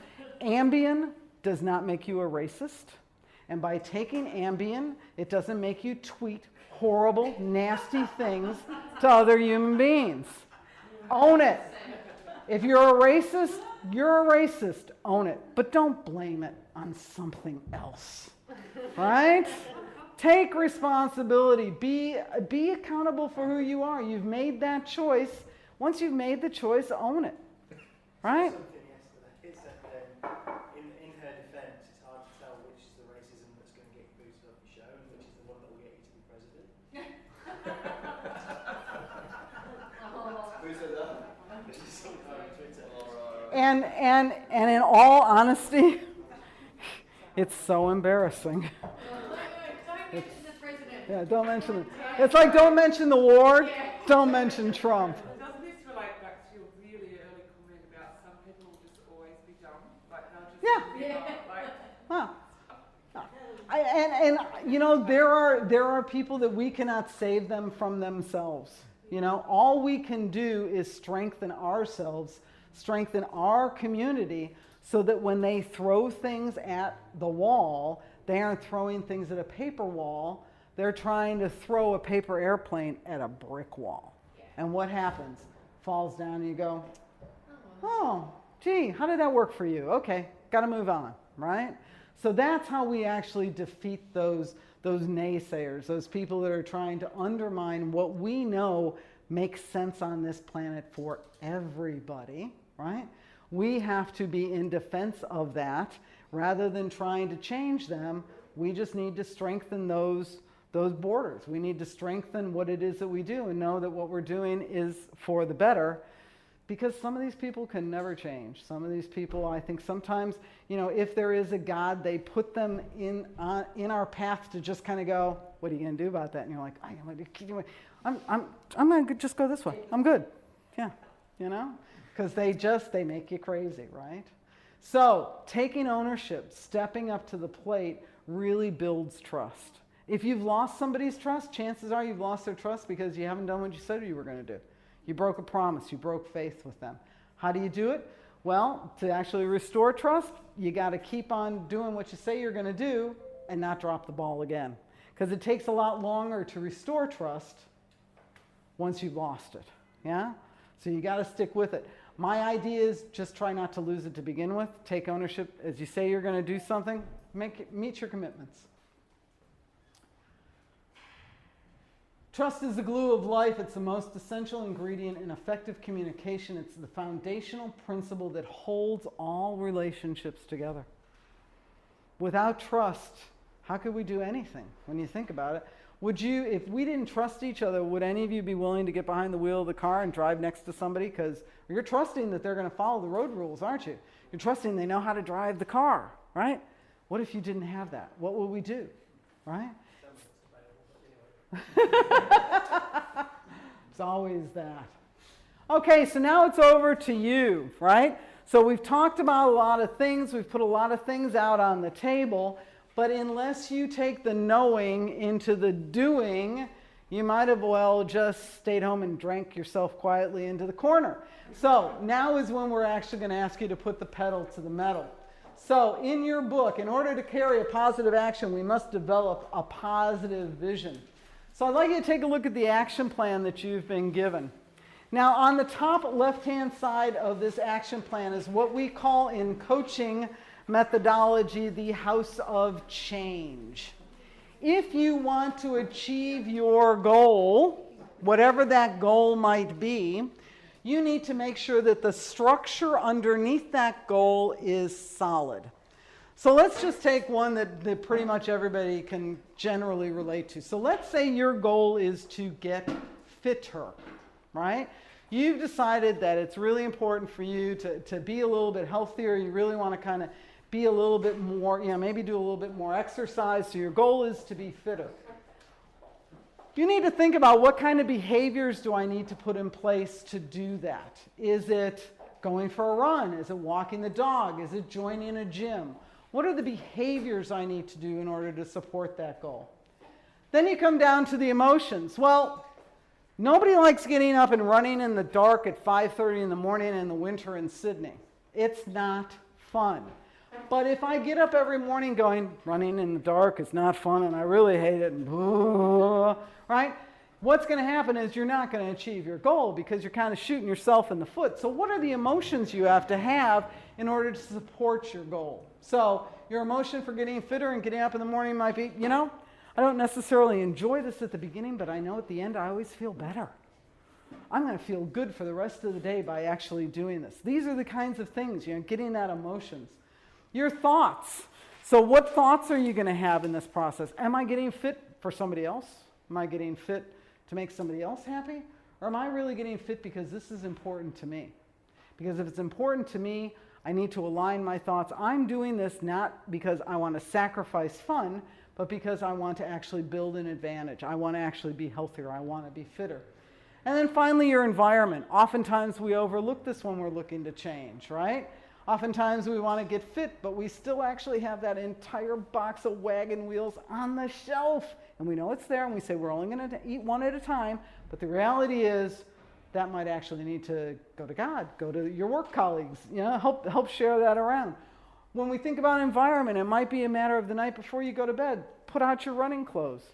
Ambien does not make you a racist. And by taking Ambien, it doesn't make you tweet horrible, nasty things to other human beings. Own it. If you're a racist, you're a racist. Own it. But don't blame it on something else. Right? Take responsibility. Be accountable for who you are. You've made that choice. Once you've made the choice, own it. Right? Something yesterday. It's that in her defence, it's hard to tell which is the racism that's going to get you boosted up the show and which is the one that will get you to be president. Who said that? Some guy on Twitter. And in all honesty, it's so embarrassing. Don't mention the president. Yeah, don't mention it. It's like don't mention the war, don't mention Trump. Doesn't this relate back to your really early comment about some people will just always be dumb? Like they'll just Huh. And you know, there are people that we cannot save them from themselves. You know, all we can do is strengthen ourselves, strengthen our community, so that when they throw things at the wall, they aren't throwing things at a paper wall. They're trying to throw a paper airplane at a brick wall. And what happens? Falls down and you go, oh, gee, how did that work for you? Okay, got to move on, right? So that's how we actually defeat those naysayers, those people that are trying to undermine what we know makes sense on this planet for everybody, right? We have to be in defense of that rather than trying to change them. We just need to strengthen those borders. We need to strengthen what it is that we do and know that what we're doing is for the better. Because some of these people can never change. Some of these people, I think sometimes, if there is a God, they put them in our path to just kind of go, what are you going to do about that? And you're like, I'm going to just go this way. I'm good. Yeah, because they make you crazy, right? So taking ownership, stepping up to the plate really builds trust. If you've lost somebody's trust, chances are you've lost their trust because you haven't done what you said you were going to do. You broke a promise. You broke faith with them. How do you do it? Well, to actually restore trust, you got to keep on doing what you say you're going to do and not drop the ball again. Because it takes a lot longer to restore trust once you've lost it. Yeah? So you got to stick with it. My idea is just try not to lose it to begin with. Take ownership. As you say you're going to do something, meet your commitments. Trust is the glue of life. It's the most essential ingredient in effective communication. It's the foundational principle that holds all relationships together. Without trust, how could we do anything when you think about it? If we didn't trust each other, would any of you be willing to get behind the wheel of the car and drive next to somebody? Because you're trusting that they're going to follow the road rules, aren't you? You're trusting they know how to drive the car, right? What if you didn't have that? What would we do, right? It's always that. Okay, so now it's over to you, right? So we've talked about a lot of things. We've put a lot of things out on the table. But unless you take the knowing into the doing, you might have well just stayed home and drank yourself quietly into the corner. So now is when we're actually going to ask you to put the pedal to the metal. So in your book, in order to carry a positive action, we must develop a positive vision. So I'd like you to take a look at the action plan that you've been given. Now on the top left-hand side of this action plan is what we call in coaching methodology the house of change. If you want to achieve your goal, whatever that goal might be, you need to make sure that the structure underneath that goal is solid. So let's just take one that pretty much everybody can generally relate to. So let's say your goal is to get fitter, right? You've decided that it's really important for you to be a little bit healthier. You really want to kind of be a little bit more, maybe do a little bit more exercise. So your goal is to be fitter. You need to think about what kind of behaviors do I need to put in place to do that? Is it going for a run? Is it walking the dog? Is it joining a gym? What are the behaviors I need to do in order to support that goal? Then you come down to the emotions. Well, nobody likes getting up and running in the dark at 5:30 in the morning in the winter in Sydney. It's not fun. But if I get up every morning going, running in the dark is not fun and I really hate it, and right? What's going to happen is you're not going to achieve your goal because you're kind of shooting yourself in the foot. So what are the emotions you have to have in order to support your goal? So your emotion for getting fitter and getting up in the morning might be, I don't necessarily enjoy this at the beginning, but I know at the end I always feel better. I'm going to feel good for the rest of the day by actually doing this. These are the kinds of things, getting that emotions. Your thoughts. So what thoughts are you going to have in this process? Am I getting fit for somebody else? Am I getting fit to make somebody else happy? Or am I really getting fit because this is important to me? Because if it's important to me, I need to align my thoughts. I'm doing this not because I want to sacrifice fun, but because I want to actually build an advantage. I want to actually be healthier. I want to be fitter. And then finally, your environment. Oftentimes we overlook this when we're looking to change, right? Oftentimes we want to get fit, but we still actually have that entire box of wagon wheels on the shelf. And we know it's there, and we say we're only going to eat one at a time. But the reality is that might actually need to go to God, go to your work colleagues, help share that around. When we think about environment, it might be a matter of the night before you go to bed, put out your running clothes.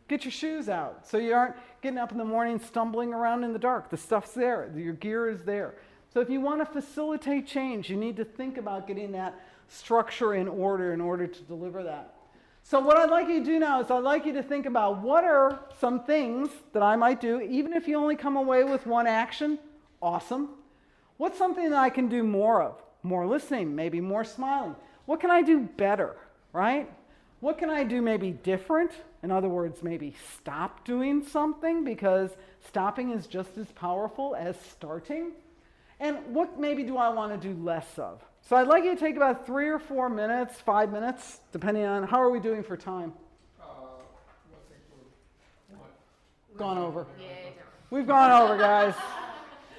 Get your shoes out so you aren't getting up in the morning stumbling around in the dark. The stuff's there. Your gear is there. So if you want to facilitate change, you need to think about getting that structure in order to deliver that. So what I'd like you to do now is I'd like you to think about what are some things that I might do, even if you only come away with one action, awesome. What's something that I can do more of? More listening, maybe more smiling. What can I do better, right? What can I do maybe different? In other words, maybe stop doing something because stopping is just as powerful as starting. And what maybe do I want to do less of? So I'd like you to take about 3 or 4 minutes, 5 minutes, depending on how are we doing for time. I think we've Gone over. Yeah, We've gone over, guys.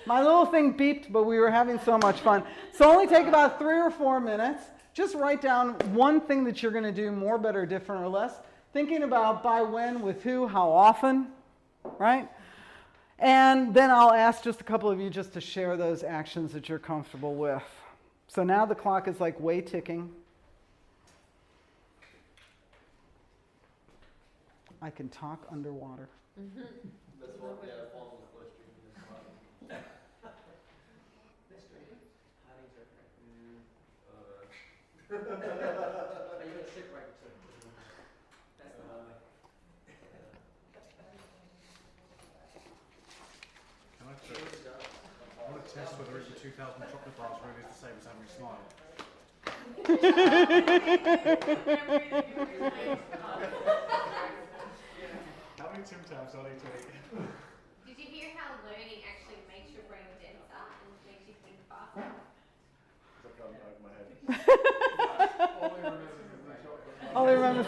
My little thing beeped, but we were having so much fun. So only take about 3 or 4 minutes. Just write down one thing that you're going to do, more, better, different, or less. Thinking about by when, with who, how often, right? And then I'll ask just a couple of you just to share those actions that you're comfortable with. So now the clock is like way ticking. I can talk underwater. That's what, yeah, one was less drinking this morning. Less drinking? Harding's okay. Are you going to separate the two? That's the hard way. Can I want to test whether eating 2,000 chocolate bars really is the same as having a smile. How many Tim Tams do I need to eat? Did you hear how learning actually makes your brain denser and makes you think faster? I can't open my head. All I remember is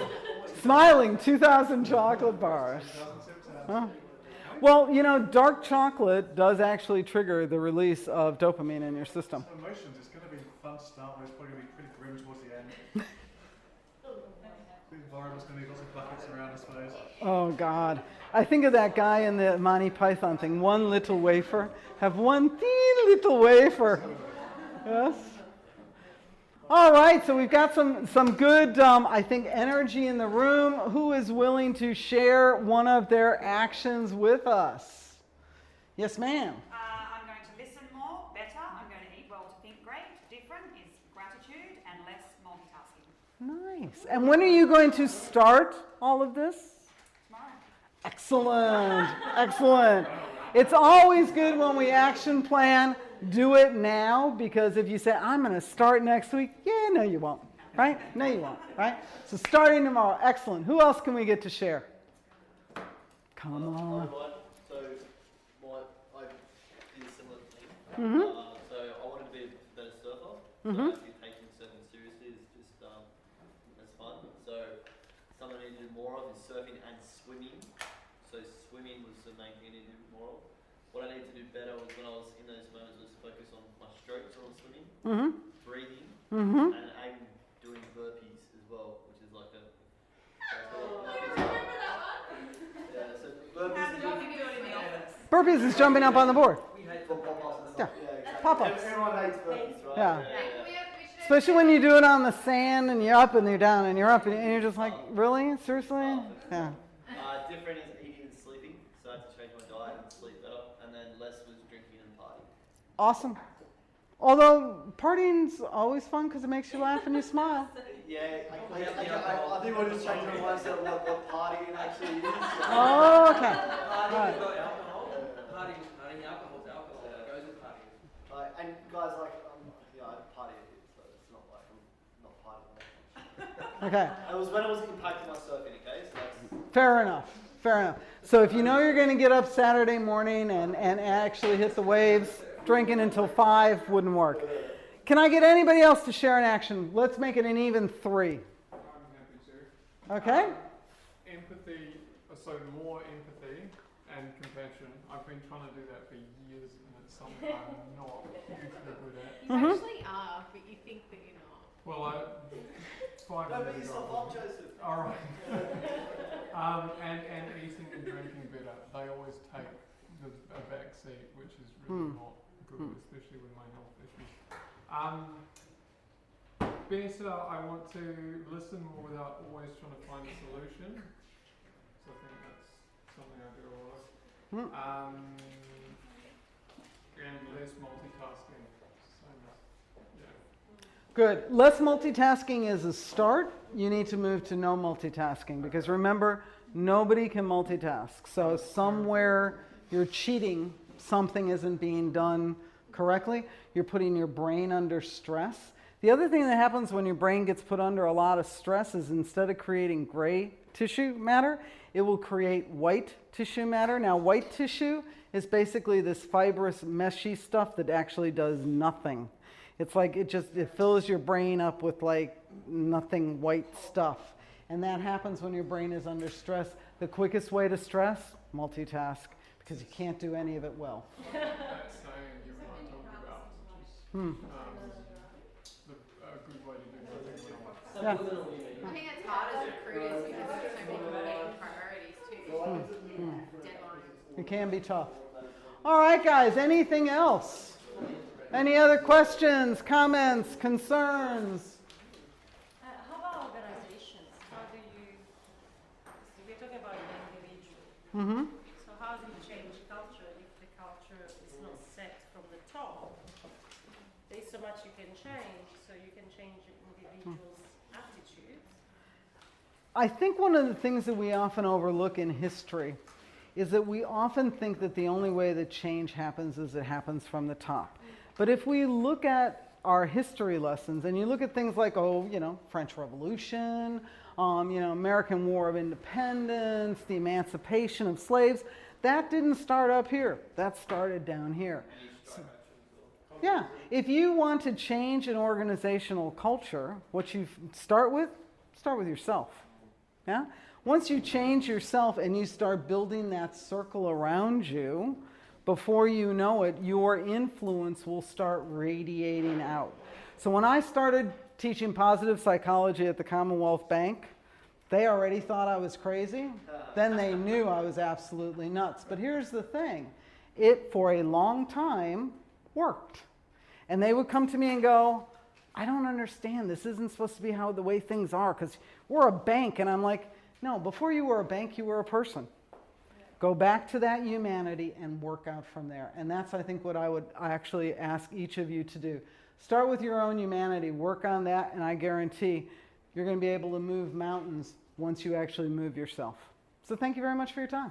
smiling, 2,000 chocolate bars. 2,000 Tim Tams. Huh? Well, you know, dark chocolate does actually trigger the release of dopamine in your system. So emotions, it's going to be fun to start with. It's probably going to be pretty grim towards the end. The environment's going to need lots of buckets around, I suppose. Oh, God. I think of that guy in the Monty Python thing, one little wafer. Have one teeny little wafer. Yes? All right, so we've got some good, I think, energy in the room. Who is willing to share one of their actions with us? Yes, ma'am. I'm going to listen more, better. I'm going to eat well to think great. Different is gratitude and less multitasking. Nice. And when are you going to start all of this? Tomorrow. Excellent. Excellent. It's always good when we action plan. Do it now, because if you say, I'm going to start next week, yeah, no, you won't, right? No, you won't, right? So starting tomorrow, excellent. Who else can we get to share? Come on. So, I did a similar thing. Mm-hmm. So, I wanted to be a better surfer. Mm-hmm. So, actually taking surfing seriously is just, that's fun. So, something I need to do more of is surfing and swimming. So, swimming was the main thing I need to do more of. What I need to do better was when I was in those moments was focus on my strokes when I'm swimming, breathing, and I'm doing burpees as well, which is like a. Yeah, so burpees. Burpees is jumping up on the board. From pop-ups and stuff. Yeah. Exactly. Pop-ups. Everyone hates burpees, right? Yeah. We should Especially when you do it on the sand and you're up and you're down and you're up and you're just like, really? Seriously? Yeah. Different is eating and sleeping, so I had to change my diet and sleep better, and then less was drinking and partying. Awesome. Although partying's always fun because it makes you laugh and you smile. Yeah, I think we're just changing the mindset of what partying actually is. Oh, okay. Partying Right. is not alcohol. Partying alcohol is alcohol. It goes with partying. And guys, like, I party a bit, so it's not like I'm not partying. Okay. It was when it was impacting my surfing, okay? So that's Fair enough. Fair enough. So if you know you're going to get up Saturday morning and actually hit the waves, drinking until 5 wouldn't work. Can I get anybody else to share an action? Let's make it an even 3. I'm happy to. Okay? Empathy, so more empathy and compassion. I've been trying to do that for years, and it's something I'm not hugely good at. You actually are, but you think that you're not. Well, 5 no, but years yourself ago. up, Joseph. All right. And eating and drinking better. They always take a back seat, which is really not good, especially with my health issues. Better, I want to listen more without always trying to find a solution. So I think that's something I do a lot of. And less multitasking. Good. Less multitasking is a start. You need to move to no multitasking because remember, nobody can multitask. So somewhere you're cheating, something isn't being done correctly. You're putting your brain under stress. The other thing that happens when your brain gets put under a lot of stress is instead of creating great tissue matter, it will create white tissue matter. Now, white tissue is basically this fibrous, meshy stuff that actually does nothing. It's like it fills your brain up with like nothing white stuff. And that happens when your brain is under stress. The quickest way to stress, multitask, because you can't do any of it well. That saying you were talking about, which is a good way to do something well. Yeah. I think it's hard as recruiters because there's so many competing priorities too. Deadlines. It can be tough. All right, guys, anything else? Any other questions, comments, concerns? How about organizations? How do you, so we're talking about the individual. Mm-hmm. So how do you change culture if the culture is not set from the top? There's so much you can change, so you can change individuals' attitudes. I think one of the things that we often overlook in history is that we often think that the only way that change happens is it happens from the top. But if we look at our history lessons, and you look at things like, French Revolution, American War of Independence, the emancipation of slaves, that didn't start up here. That started down here. Yeah, if you want to change an organizational culture, what you start with yourself. Yeah? Once you change yourself and you start building that circle around you, before you know it, your influence will start radiating out. So when I started teaching positive psychology at the Commonwealth Bank, they already thought I was crazy. Then they knew I was absolutely nuts. But here's the thing. It, for a long time, worked. And they would come to me and go, I don't understand. This isn't supposed to be how the way things are because we're a bank. And I'm like, no, before you were a bank, you were a person. Go back to that humanity and work out from there. And that's, I think, what I would actually ask each of you to do. Start with your own humanity, work on that, and I guarantee you're going to be able to move mountains once you actually move yourself. So thank you very much for your time.